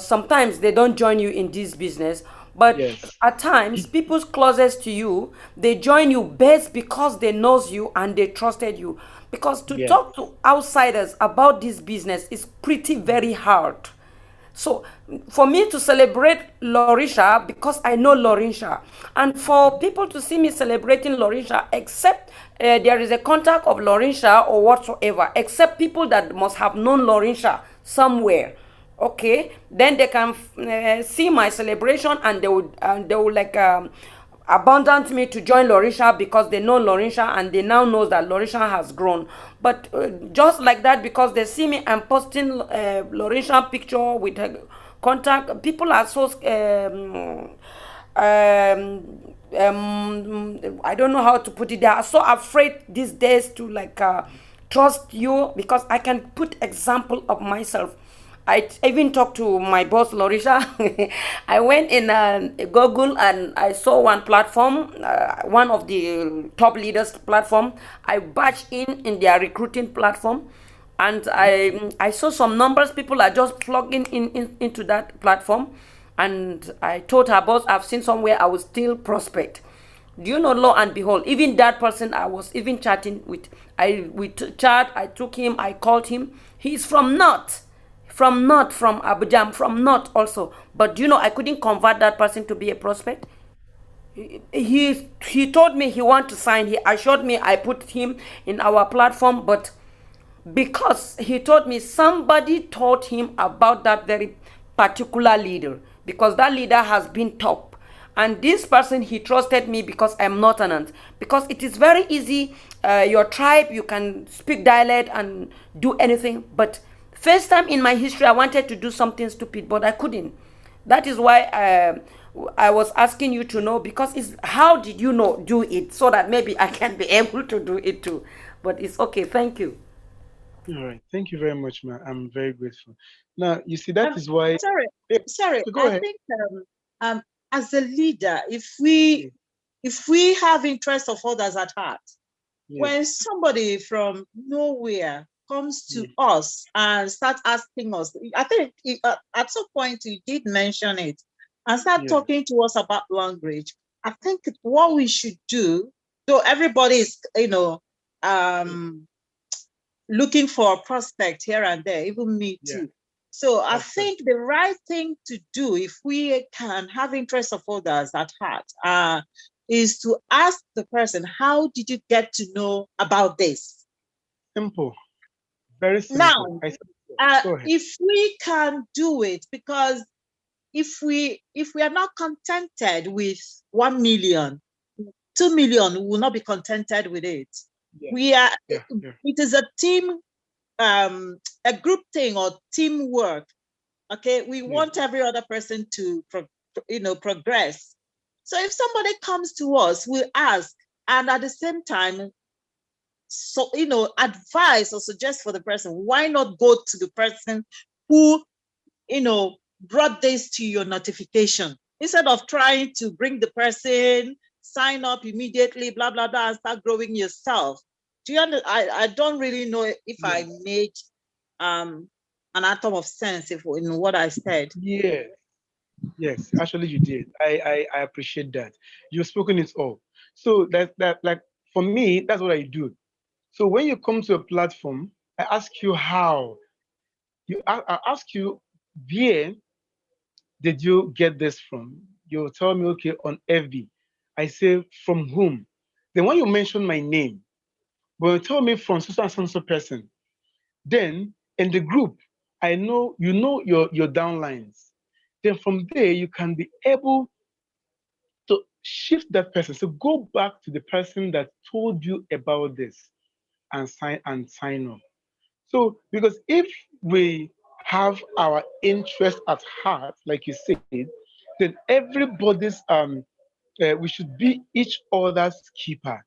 sometimes they don't join you in this business, but Yes. at times people's closest to you, they join you best because they knows you and they trusted you, because to Yes. talk to outsiders about this business is pretty very hard. So for me to celebrate Lawrenciau, because I know Lawrenciau, and for people to see me celebrating Lawrenciau, except there is a contact of Lawrenciau or whatsoever, except people that must have known Lawrenciau somewhere. Okay, then they can see my celebration and they would like abandon me to join Lawrenciau because they know Lawrenciau and they now know that Lawrenciau has grown. But just like that, because they see me, I'm posting Lawrenciau picture with her contact. People are so I don't know how to put it. They are so afraid these days to like trust you, because I can put example of myself. I even talked to my boss, Lawrenciau. I went in Google and I saw one platform, one of the top leaders platform. I batched in their recruiting platform, and I saw some numbers. People are just plugging into that platform, and I told her boss, I've seen somewhere I will still prospect. Do you know, lo and behold, even that person I was even chatting with, chat, I took him, I called him. He's from North, from Abuja, from North also. But do you know, I couldn't convert that person to be a prospect. He told me he want to sign. He assured me I put him in our platform, but because he told me somebody told him about that very particular leader, because that leader has been top, and this person, he trusted me because I'm not an aunt, because it is very easy, your tribe, you can speak dialect and do anything. But first time in my history I wanted to do something stupid, but I couldn't. That is why I was asking you to know, because it's how did you know do it, so that maybe I can be able to do it too. But it's okay, thank you. All right. Thank you very much, man. I'm very grateful. Now, you see, that is why. Sorry, Yeah, sorry. so go I ahead. think as a leader, if we have interest of others at heart, when somebody from nowhere comes to us and starts asking us, I think at some point you did mention it, and start talking to us about language. I think what we should do, though everybody is, looking for a prospect here and there, even me too. So I think the right thing to do, if we can have interest of others at heart, is to ask the person, how did you get to know about this? Simple. Very simple. Now, if we can do it, because if we are not contented with 1 million, 2 million, we will not be contented with it. It is a team, a group thing or teamwork. Okay, we want every other person to progress. So if somebody comes to us, we ask, and at the same time, advise or suggest for the person, why not go to the person who brought this to your notification, instead of trying to bring the person, sign up immediately, blah blah blah, and start growing yourself. Do you understand? I don't really know if I made an atom of sense in what I said. Yes, actually you did. I appreciate that. You've spoken it all. So that like for me, that's what I do. So when you come to a platform, I ask you how. I ask you, where did you get this from? You tell me, okay, on FB. I say, from whom? Then when you mention my name, when you tell me from so and so person, then in the group, I know you know your downlines. Then from there, you can be able to shift that person. So go back to the person that told you about this and sign up. So because if we have our interest at heart, like you said, then everybody's we should be each other's keeper.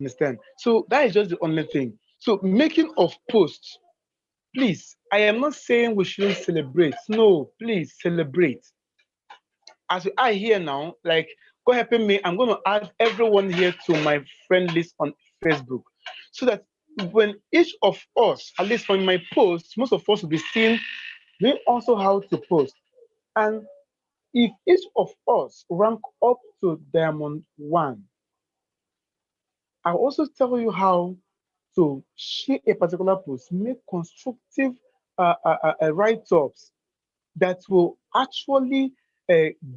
Understand? So that is just the only thing. So making of posts, please. I am not saying we shouldn't celebrate. No, please celebrate. As we are here now, like go helping me, I'm going to add everyone here to my friend list on Facebook, so that when each of us, at least on my posts, most of us will be seeing we also how to post. And if each of us rank up to Diamond 1, I'll also tell you how to share a particular post, make constructive write-ups that will actually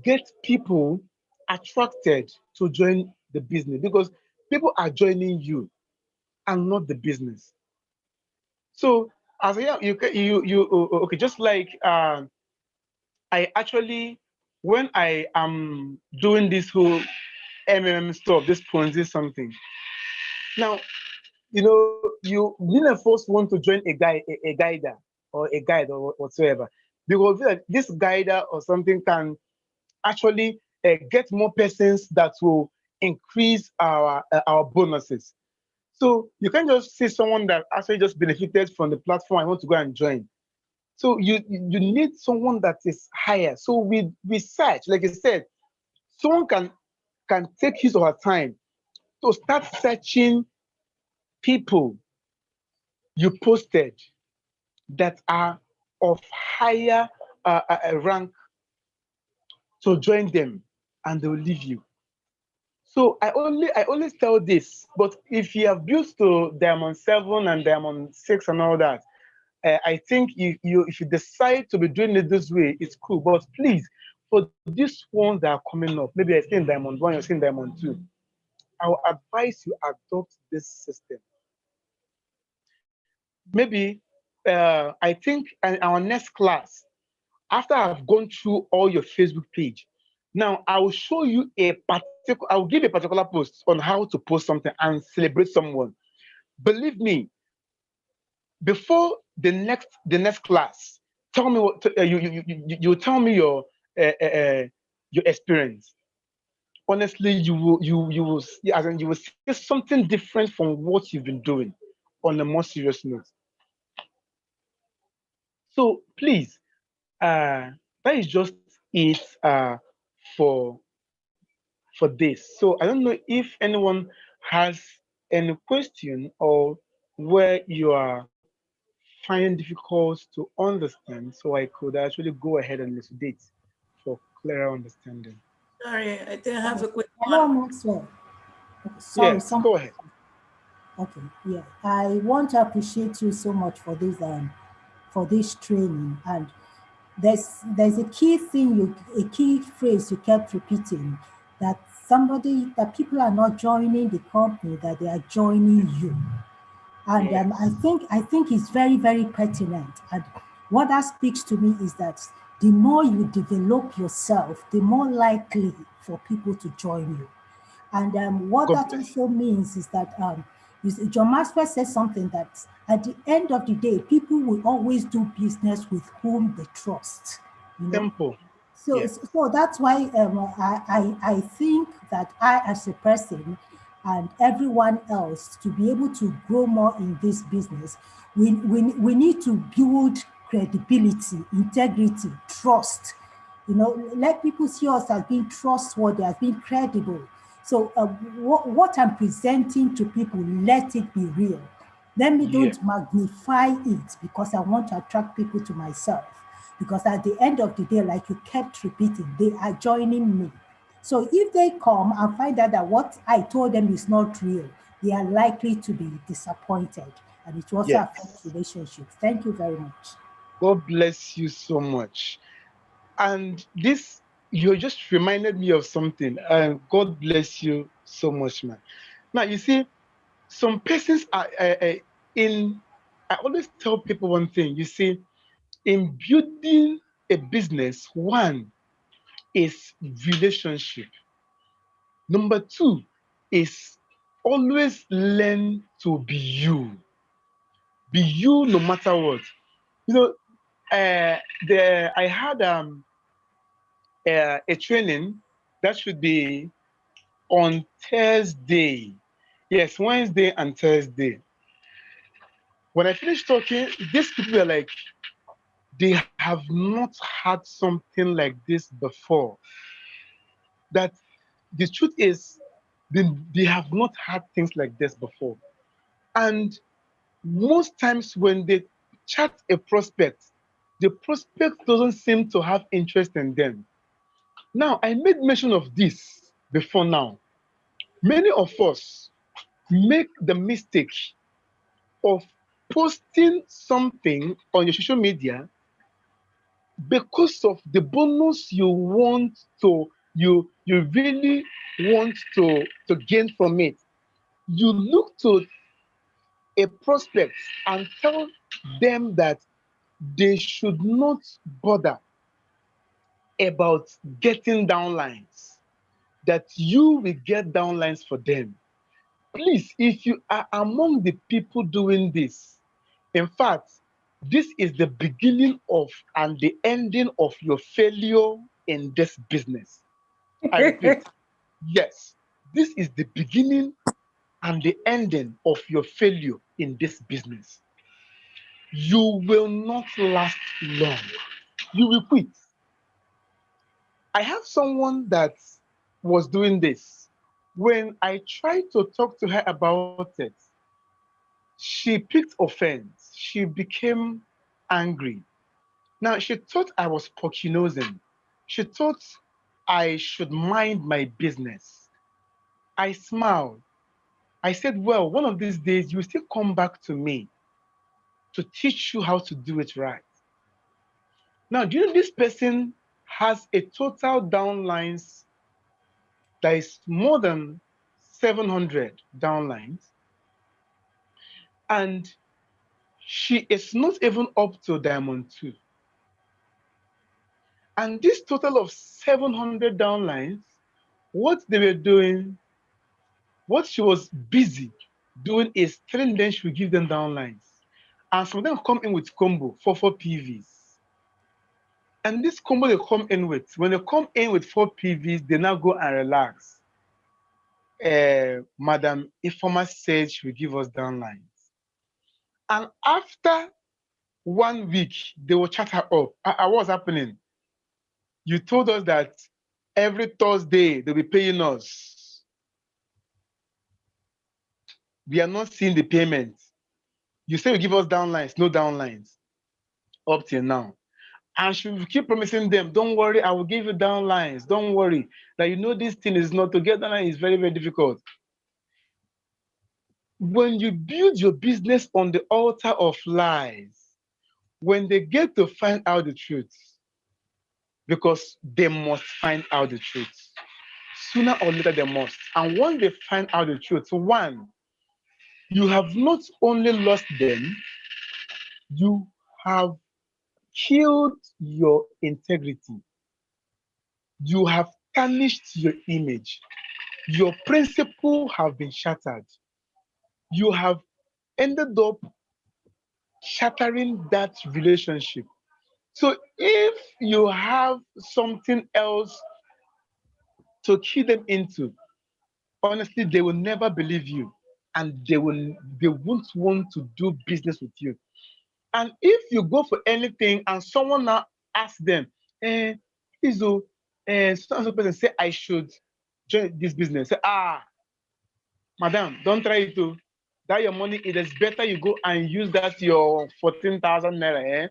get people attracted to join the business, because people are joining you and not the business. So as okay, just like I actually, when I am doing this whole stuff, this Ponzi something. Now, you didn't first want to join a guider or a guide or whatsoever, because this guider or something can actually get more persons that will increase our bonuses. So you can't just see someone that actually just benefited from the platform. I want to go and join. So you need someone that is higher. So we research, like I said, someone can take his or her time to start searching people you posted that are of higher rank to join them, and they'll leave you. So I always tell this, but if you have built to Diamond 7 and Diamond 6 and all that, I think if you decide to be doing it this way, it's cool. But please, for these ones that are coming up, maybe I see in Diamond 1, you're seeing Diamond 2, I will advise you adopt this system. Maybe I think in our next class, after I've gone through all your Facebook page, now I will show you I will give a particular post on how to post something and celebrate someone. Believe me, before the next class, tell me what you tell me your experience. Honestly, you will see something different from what you've been doing on a more serious note. So please, that is just it for for this. So I don't know if anyone has any question or where you are finding difficult to understand, so I could actually go ahead and elucidate for clearer understanding. Sorry, I think I have a quick Hello, one. Maxwell. Okay, sorry, Yes, some. go ahead. Okay, yeah. I want to appreciate you so much for this training. And there's a key thing a key phrase you kept repeating, that that people are not joining the company, that they are joining you. And Yes, I think it's very, very pertinent. And what that speaks to me is that the more you develop yourself, the more likely for people to join you. And what God that bless also means is that John Maxwell says something that at the end of the day, people will always do business with whom they trust. You you. know, Simple. so, Yes, so that's why I think that I, as a person, and everyone else, to be able to grow more in this business, we need to build credibility, integrity, trust. Let people see us as being trustworthy, as being credible. So, what I'm presenting to people, let it be real. Let me yeah, don't magnify it because I want to attract people to myself. Because at the end of the day, like you kept repeating, they are joining me. So if they come and find out that what I told them is not real, they are likely to be disappointed. And it will also affect yes. relationships. Thank you very much. God bless you so much. And this, you just reminded me of something. And God bless you so much, man. Now, you see, some persons are in. I always tell people one thing. You see, in building a business, one is relationship. Number two is always learn to be you. Be you no matter what. You know, I had a training that should be on Thursday. Yes, Wednesday and Thursday. When I finished talking, these people were like, they have not had something like this before. That the truth is, they have not had things like this before. And most times when they chat a prospect, the prospect doesn't seem to have interest in them. Now, I made mention of this before now. Many of us make the mistake of posting something on your social media because of the bonus you really want to gain from it. You look to a prospect and tell them that they should not bother about getting downlines, that you will get downlines for them. Please, if you are among the people doing this, in fact, this is the beginning of and the ending of your failure in this business. I repeat, yes, this is the beginning and the ending of your failure in this business. you will not last long. You will quit. I have someone that was doing this. When I tried to talk to her about it, she picked offense. She became angry. Now, she thought I was poking. She thought I should mind my business. I smiled. I said, well, one of these days, you still come back to me to teach you how to do it right. Now, do you know this person has a total downlines that is more than 700 downlines, and she is not even up to Diamond 2. And this total of 700 downlines, what they were doing, what she was busy doing is telling them she will give them downlines. And some of them come in with combo for 4 PVs. And this combo they come in with, when they come in with 4 PVs, they now go and relax. Madam Ifoma said she will give us downlines. And after 1 week, they will chat her up. What's happening? You told us that every Thursday they'll be paying us. We are not seeing the payment. You say you give us downlines, no downlines up till now. And she will keep promising them, don't worry, I will give you downlines. Don't worry. That you know this thing is not to get downline is very, very difficult. When you build your business on the altar of lies, when they get to find out the truth, because they must find out the truth. Sooner or later they must. And once they find out the truth, one, you have not only lost them, you have killed your integrity. You have tarnished your image. Your principle have been shattered. You have ended up shattering that relationship. So if you have something else to key them into, honestly, they will never believe you, and they won't want to do business with you. And if you go for anything and someone now asks them, please, so person say I should join this business. Say, madam, don't try it to. That your money, it is better you go and use that your 14,000 naira,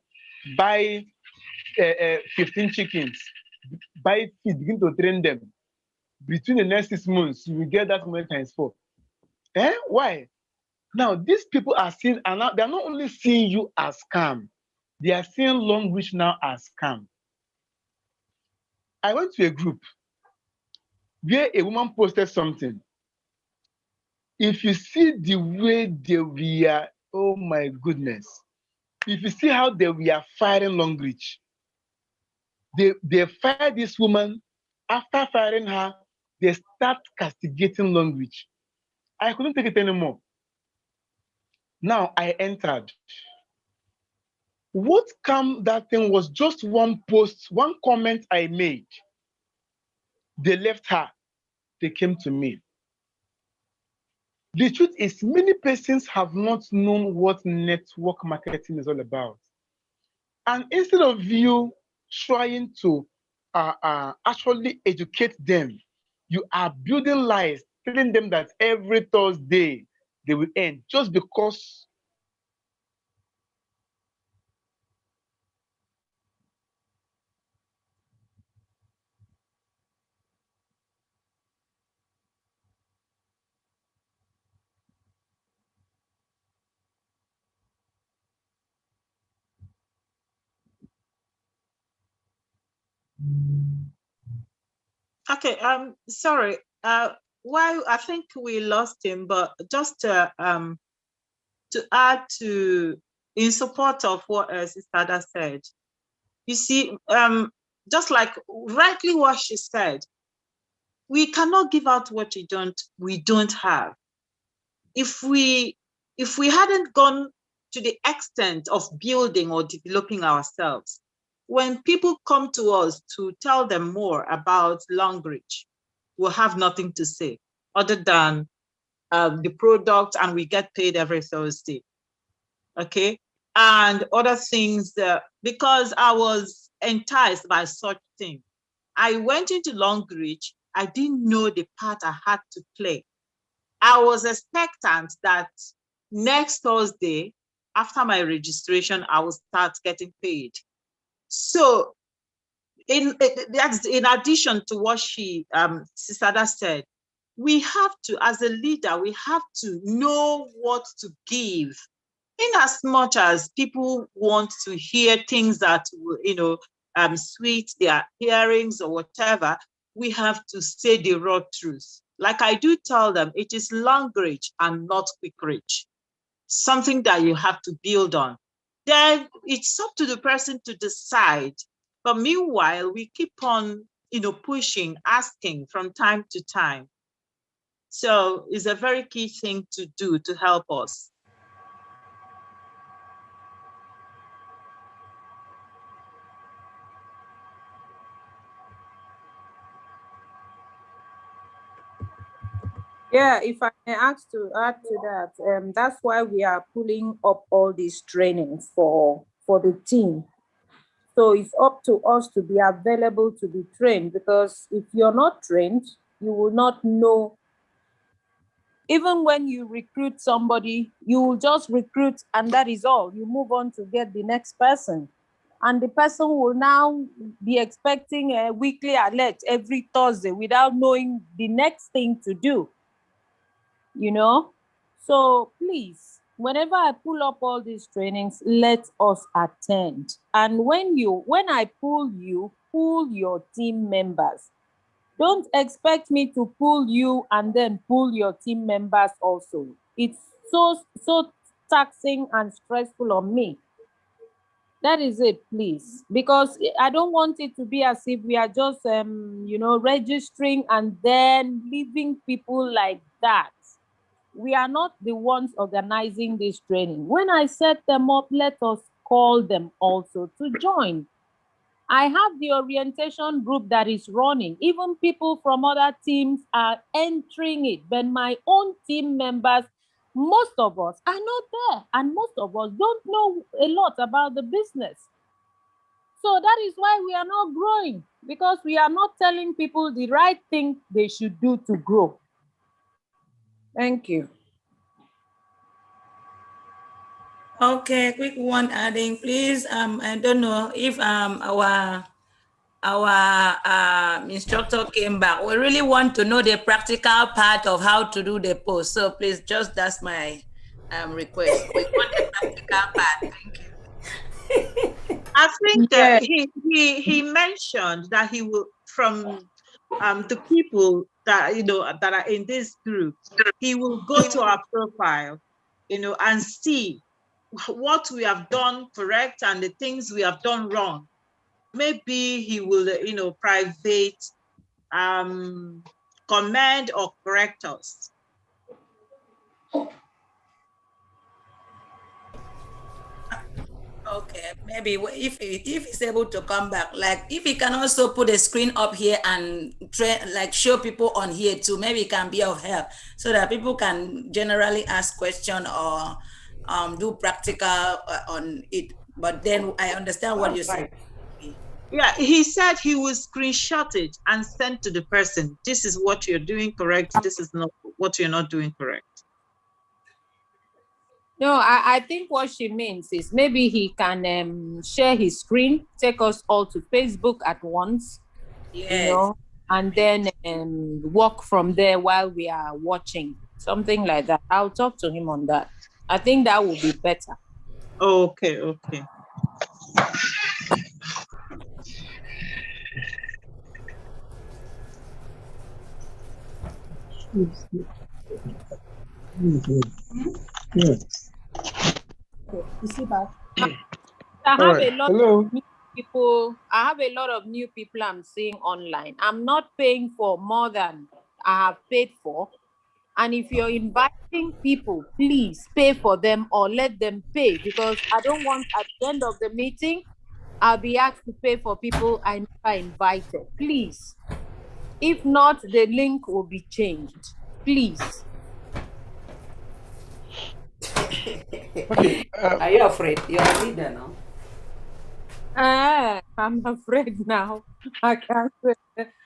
buy 15 chickens, buy feed, begin to train them. Between the next 6 months, you will get that money times 4. Why? Now, these people are seeing, and now they're not only seeing you as scam, they are seeing Long Reach now as scam. I went to a group where a woman posted something. If you see the way they were, oh my goodness. If you see how they were firing Long Reach, they fired this woman. After firing her, they start castigating Long Reach. I couldn't take it anymore. Now I entered. What came that thing was just one post, one comment I made. They left her. They came to me. The truth is, many persons have not known what network marketing is all about. And instead of you trying to actually educate them, you are building lies, telling them that every Thursday they will end just because. Okay, sorry. Why I think we lost him, but just to add to in support of what Sister Ada said, you see, just like rightly what she said, we cannot give out what we don't have. If we hadn't gone to the extent of building or developing ourselves, when people come to us to tell them more about Long Reach, we'll have nothing to say other than the product, and we get paid every Thursday. Okay. and other things, because I was enticed by such things. I went into Longreach. I didn't know the part I had to play. I was expectant that next Thursday, after my registration, I will start getting paid. So that's in addition to what Sister Ada said, we have to, as a leader, we have to know what to give. In as much as people want to hear things that, sweet their hearings or whatever, we have to say the raw truth. Like I do tell them, it is long reach and not quick reach. Something that you have to build on. Then it's up to the person to decide. But meanwhile, we keep on, pushing, asking from time to time. So it's a very key thing to do to help us. Yeah, if I may ask to add to that, that's why we are pulling up all these trainings for the team. So it's up to us to be available to be trained, because if you're not trained, you will not know. Even when you recruit somebody, you will just recruit and that is all. You move on to get the next person. And the person will now be expecting a weekly alert every Thursday without knowing the next thing to do. So please, whenever I pull up all these trainings, let us attend. And when I pull your team members. Don't expect me to pull you and then pull your team members also. It's so taxing and stressful on me. That is it, please, because I don't want it to be as if we are just registering and then leaving people like that. We are not the ones organizing this training. When I set them up, let us call them also to join. I have the orientation group that is running. Even people from other teams are entering it. But my own team members, most of us are not there. And most of us don't know a lot about the business. So that is why we are not growing, because we are not telling people the right thing they should do to grow. Thank you. Okay, quick one adding, please. I don't know if our instructor came back. We really want to know the practical part of how to do the post. So please, that's my request. We want the practical part. Thank you. I think that he mentioned that he will, from the people that that are in this group, he will go to our profile, and see what we have done correct and the things we have done wrong. Maybe he will, private comment or correct us. Okay, maybe if he's able to come back, like if he can also put a screen up here and show people on here too, maybe it can be of help so that people can generally ask questions or do practical on it. But then I understand what you're saying. Yeah, he said he will screenshot it and send to the person. This is what you're doing correct. This is not what you're not doing correct. No, I think what she means is maybe he can share his screen, take us all to Facebook at once, yes. And then walk from there while we are watching, something like that. I'll talk to him on that. I think that will be better. Okay. Is he back? I have a lot of new people. I have a lot of new people I'm seeing online. I'm not paying for more than I have paid for. And if you're inviting people, please pay for them or let them pay, because I don't want at the end of the meeting, I'll be asked to pay for people I never invited. Please. If not, the link will be changed. Please. Okay. Are you afraid? You're a leader now. I'm afraid now. I can't.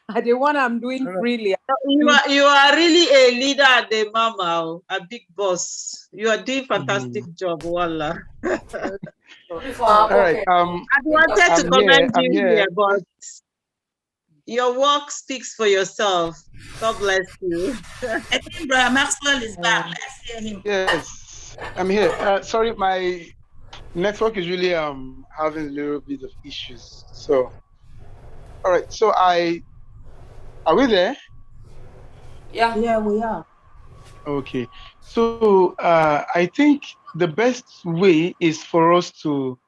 I the one I'm doing freely. You are really a leader at the mama, a big boss. You are doing fantastic job, Walla. All right. I wanted to commend I'm you here. here, but your work speaks for yourself. God bless you. I think Brother Maxwell is back. Let's hear him. Yes, I'm here. Sorry, my network is really having a little bit of issues. So, all right. So are we there? Yeah. Yeah, we are. Okay. So I think the best way is for us to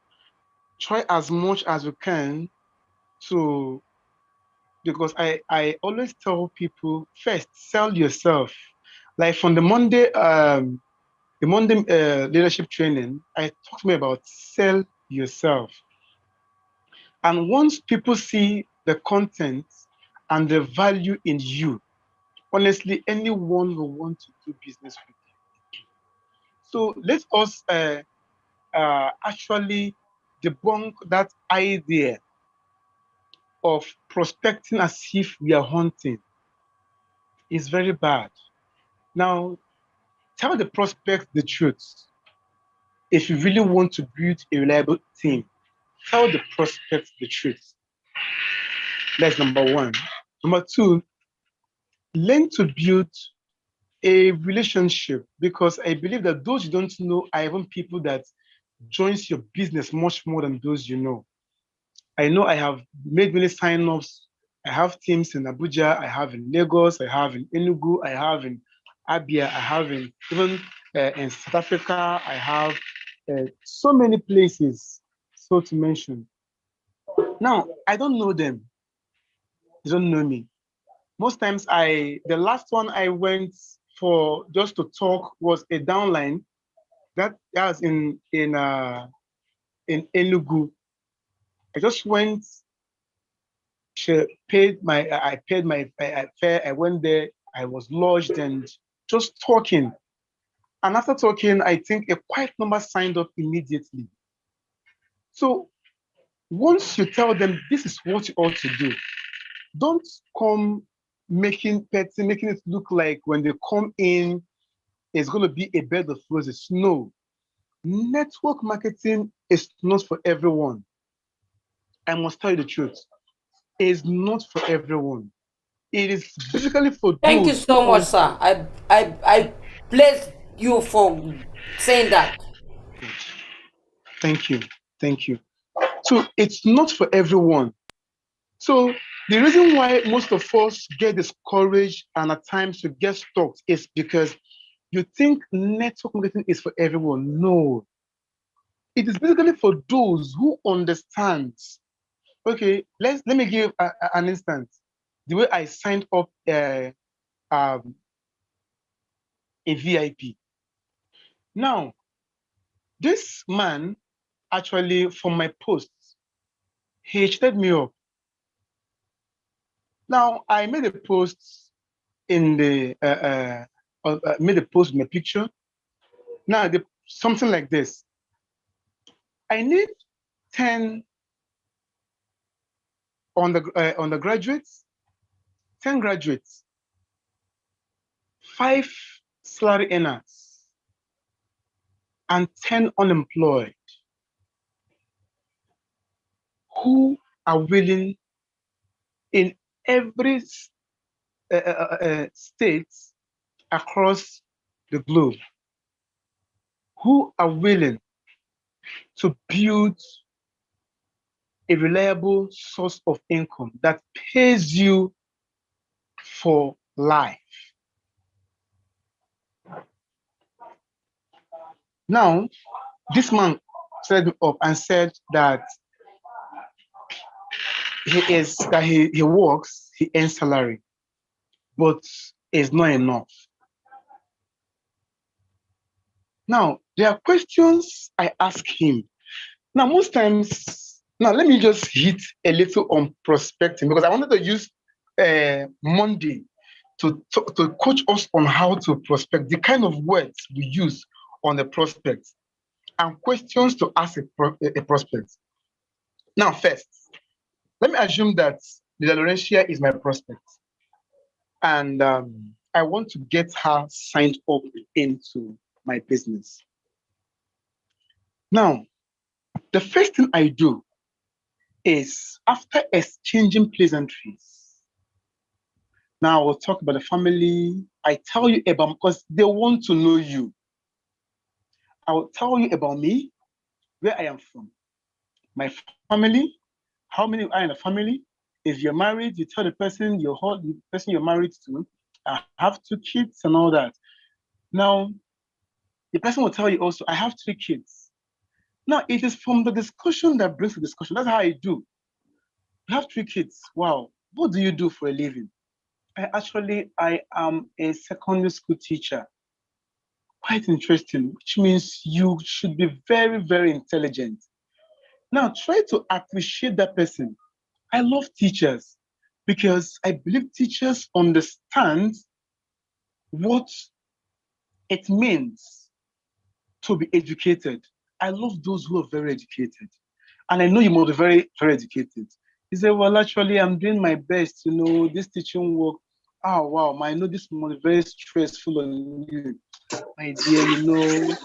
try as much as we can to, because I always tell people first sell yourself. Like from the Monday leadership training, I talked to me about sell yourself. And once people see the content and the value in you, honestly, anyone will want to do business with you. So let us actually debunk that idea of prospecting as if we are hunting. It's very bad. Now, tell the prospect the truth. If you really want to build a reliable team, tell the prospect the truth. That's number one. Number two, learn to build a relationship, because I believe that those you don't know are even people that joins your business much more than those you know. I know I have made many sign-ups. I have teams in Abuja, I have in Lagos, I have in Enugu, I have in Abia, I have in even in South Africa, I have so many places, so to mention. Now, I don't know them. They don't know me. Most times the last one I went for just to talk was a downline that was in Enugu. I just went, I paid my fare, I went there, I was lodged and just talking. And after talking, I think a quite number signed up immediately. So once you tell them this is what you ought to do, don't come making it look like when they come in, it's going to be a bed of roses. No, network marketing is not for everyone. I must tell you the truth. It is not for everyone. It is basically for Thank you those who so much, understand. sir. I bless you for saying that. Thank you. Thank you. So it's not for everyone. So the reason why most of us get discouraged and at times we get stuck is because you think network marketing is for everyone. No, it is basically for those who understand. Okay, let me give an instance. The way I signed up um, a VIP. Now, this man actually, from my posts, he chatted me up. Now, I made a post in the made a post with my picture. Now, something like this. I need 10 undergraduates, 10 graduates, 5 salary earners, and 10 unemployed who are willing in every state across the globe, who are willing to build a reliable source of income that pays you for life. Now, this man set me up and said that he works, he earns salary, but it's not enough. Now, there are questions I ask him. Now, most times, now let me just hit a little on prospecting, because I wanted to use Monday to coach us on how to prospect, the kind of words we use on the prospect. and questions to ask a prospect. Now, first, let me assume that Lawrenciau is my prospect, and I want to get her signed up into my business. Now, the first thing I do is, after exchanging pleasantries, now we'll talk about the family. I tell you about, because they want to know you. I will tell you about me, where I am from, my family, how many are in the family. If you're married, you tell the person you're married to, I have 2 kids and all that. Now, the person will tell you also, I have 3 kids. Now, it is from the discussion that brings the discussion. That's how I do. You have 3 kids. Wow. What do you do for a living? I am a secondary school teacher. Quite interesting, which means you should be very, very intelligent. Now, try to appreciate that person. I love teachers because I believe teachers understand what it means to be educated. I love those who are very educated. And I know you must be very, very educated. He said, well, actually, I'm doing my best, this teaching work. Oh, wow, I know this must be very stressful on you. My dear,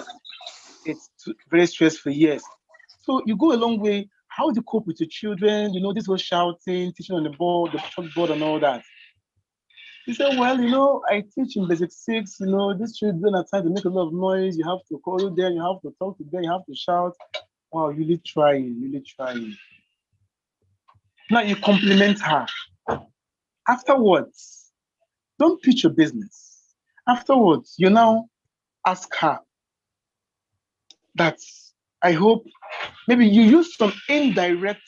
it's very stressful, yes. So you go a long way. How do you cope with your children? This was shouting, teaching on the board, the chalkboard and all that. He said, well, I teach in basic 6, these children are trying to make a lot of noise. You have to call them, you have to talk to them, you have to shout. Wow, really trying, really trying. Now you compliment her. Afterwards, don't pitch your business. Afterwards, you now ask her that, I hope, maybe you use some indirect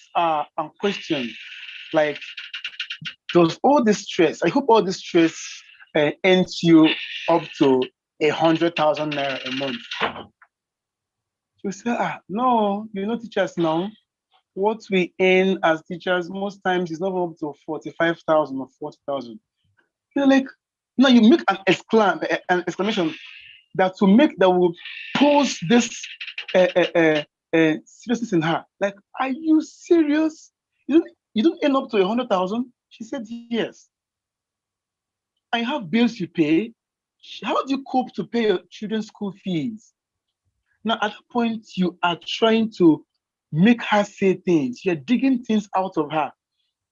question, like, does all this stress, I hope all this stress ends you up to 100,000 naira a month. You say, no, teachers now. What we earn as teachers most times is not up to 45,000 or 40,000. Like, now you make an exclamation that will pose this seriousness in her. Like, are you serious? You don't earn up to 100,000? She said, yes. I have bills you pay. How do you cope to pay your children's school fees? Now, at that point, you are trying to make her say things. You're digging things out of her.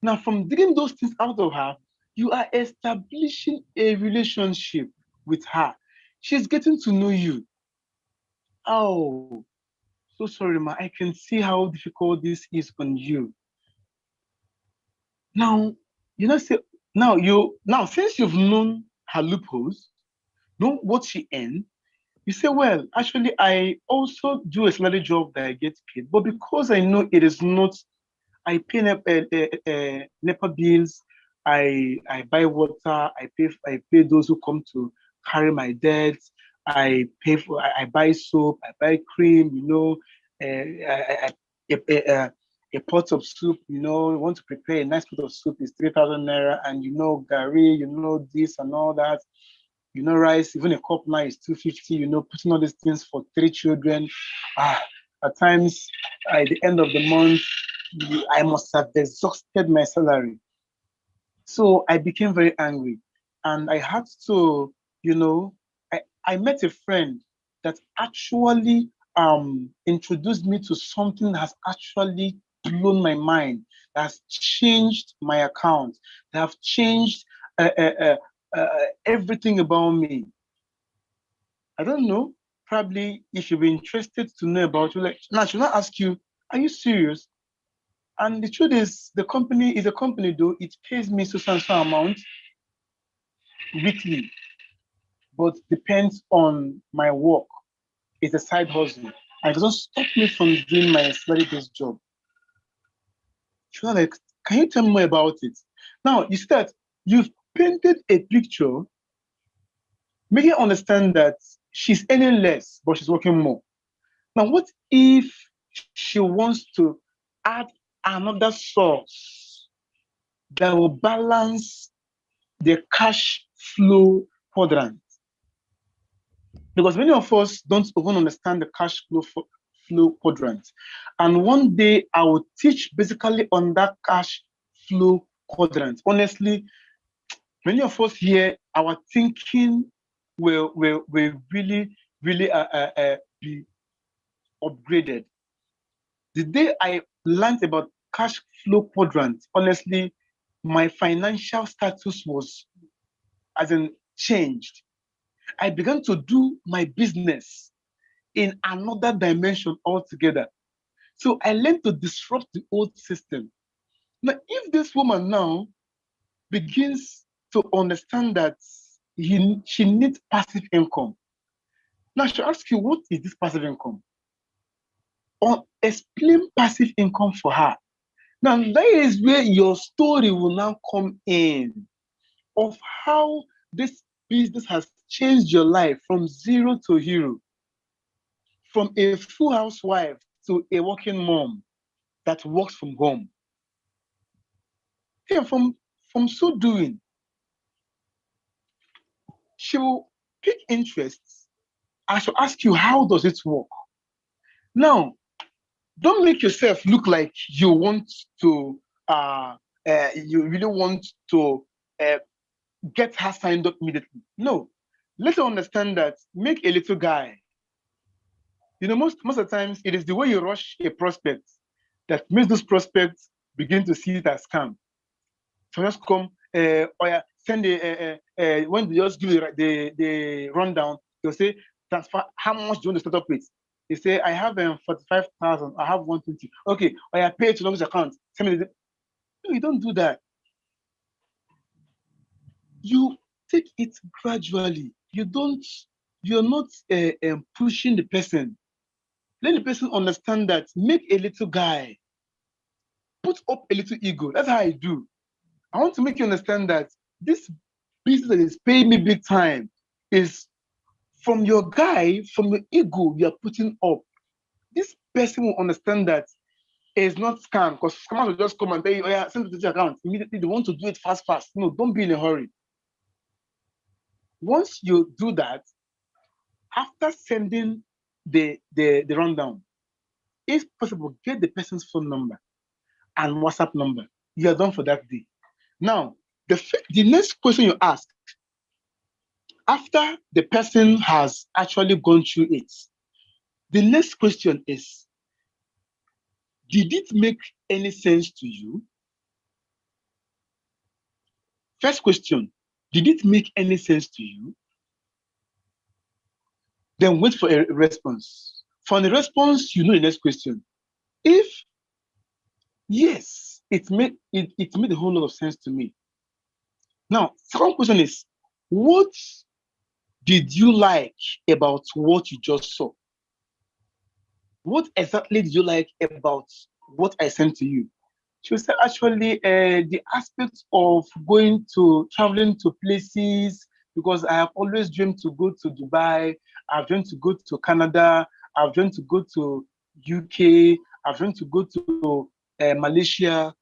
Now, from digging those things out of her, you are establishing a relationship with her. She's getting to know you. Oh, so sorry, ma. I can see how difficult this is on you. Now, since you've known her loopholes, know what she earns, you say, well, actually, I also do a salary job that I get paid, but because I know it is not, I pay NEPA bills, I buy water, I pay those who come to carry my debts, I buy soap, I buy cream, a pot of soup, you want to prepare a nice pot of soup is 3,000 naira, and gari, this and all that. Rice, even a cup now is 250, putting all these things for 3 children. At times, at the end of the month, I must have exhausted my salary. So I became very angry. And I had to, I met a friend that actually introduced me to something that has actually blown my mind, that has changed my account, that have changed everything about me. I don't know. Probably if you'll be interested to know about you, now she'll not ask you, are you serious? And the truth is, the company is a company, though. It pays me so amount weekly, but depends on my work. It's a side hustle. And it doesn't stop me from doing my salary-based job. She's not like, can you tell me more about it? Now, you see that you've painted a picture, making her understand that she's earning less, but she's working more. Now, what if she wants to add another source that will balance the cash flow quadrant? Because many of us don't even understand the cash flow flow quadrant. And one day I will teach basically on that cash flow quadrant. Honestly, many of us here, our thinking will really, really be upgraded. The day I learned about cash flow quadrant, honestly, my financial status was as in changed. I began to do my business in another dimension altogether. So I learned to disrupt the old system. Now, if this woman now begins to understand that she needs passive income, now she'll ask you, what is this passive income? Or explain passive income for her. Now, that is where your story will now come in of how this business has changed your life from zero to hero, from a full housewife to a working mom that works from home. And from so doing, she will pick interests. I shall ask you, how does it work? Now, don't make yourself look like you want to, you really want to get her signed up immediately. No, let's understand that make a little guy. You know, most of the times it is the way you rush a prospect that makes those prospects begin to see it as scam. So just come, or yeah, send when they just give the rundown, they'll say, transfer, how much do you want to start up with? They say, I have 45,000, I have 120. Okay, or yeah, pay it to Long's account. Send me No, you don't do that. You take it gradually. You're not pushing the person. Let the person understand that, make a little guy, put up a little ego. That's how I do. I want to make you understand that this business that is paying me big time is from your guy, from your ego you are putting up. This person will understand that it's not scam, because scammers will just come and tell you, oh yeah, send it to your account. Immediately they want to do it fast. No, don't be in a hurry. Once you do that, after sending the rundown, if possible, get the person's phone number and WhatsApp number. You are done for that day. Now, the next question you ask, after the person has actually gone through it, the next question is, did it make any sense to you? First question, did it make any sense to you? Then wait for a response. From the response, you know the next question. If yes, it made a whole lot of sense to me. Now, second question is, what did you like about what you just saw? What exactly did you like about what I sent to you? She said, actually, the aspect of traveling to places, because I have always dreamed to go to Dubai, I've dreamed to go to Canada, I've dreamed to go to UK, I've dreamed to go to Malaysia.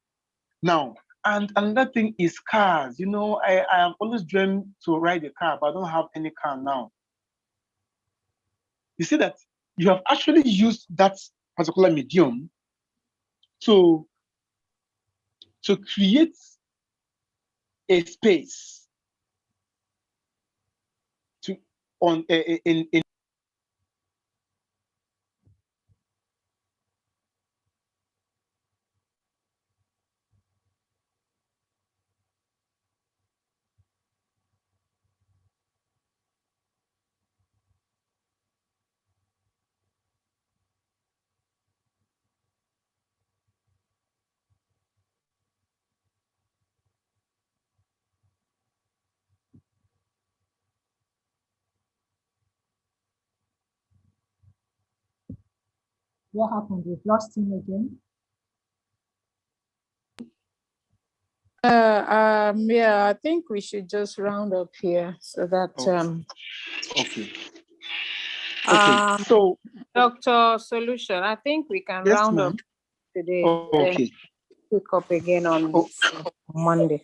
Now, and another thing is cars. You know, I have always dreamed to ride a car, but I don't have any car now. You see that you have actually used that particular medium to create a space to on in What happened? We've lost him again. Yeah, I think we should just round up here so that okay. So Dr. Solution, I think we can Yes, round up ma'am. today. Then Okay. pick up again on Monday.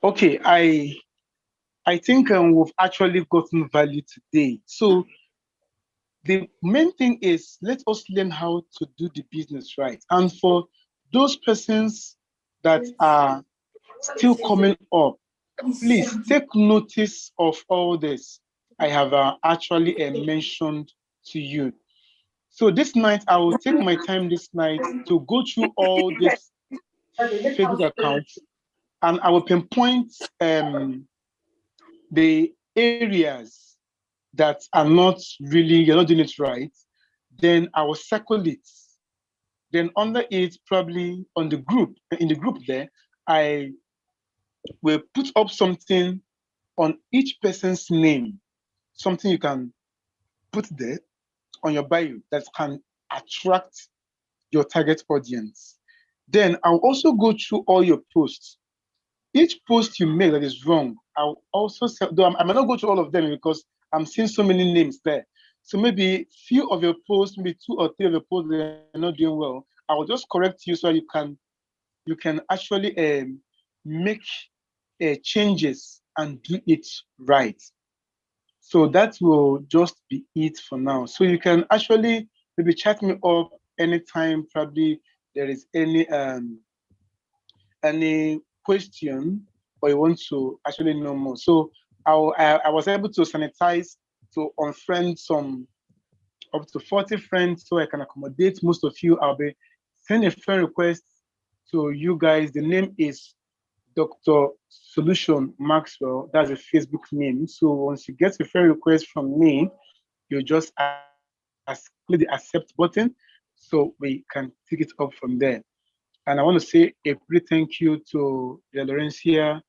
Okay, I think we've actually gotten value today. So the main thing is let us learn how to do the business right. And for those persons that are still coming up, please take notice of all this I have actually mentioned to you. So this night, I will take my time this night to go through all these Facebook accounts, and I will pinpoint the areas that are not really, you're not doing it right. Then I will circle it. Then under it, probably on the group, in the group there, I will put up something on each person's name, something you can put there on your bio that can attract your target audience. Then I'll also go through all your posts. Each post you make that is wrong, I'll also say, though I might not go through all of them because I'm seeing so many names there. So maybe few of your posts, maybe 2 or 3 of your posts that are not doing well, I will just correct you so you can actually make changes and do it right. So that will just be it for now. So you can actually maybe chat me up anytime. Probably there is any question or you want to actually know more. So I was able to sanitize to unfriend some up to 40 friends so I can accommodate most of you. I'll be sending a friend request to you guys. The name is Dr. Solution Maxwell. That's a Facebook name. So once you get a friend request from me, you just click the accept button so we can take it up from there. And I want to say a big thank you to the Lawrenciau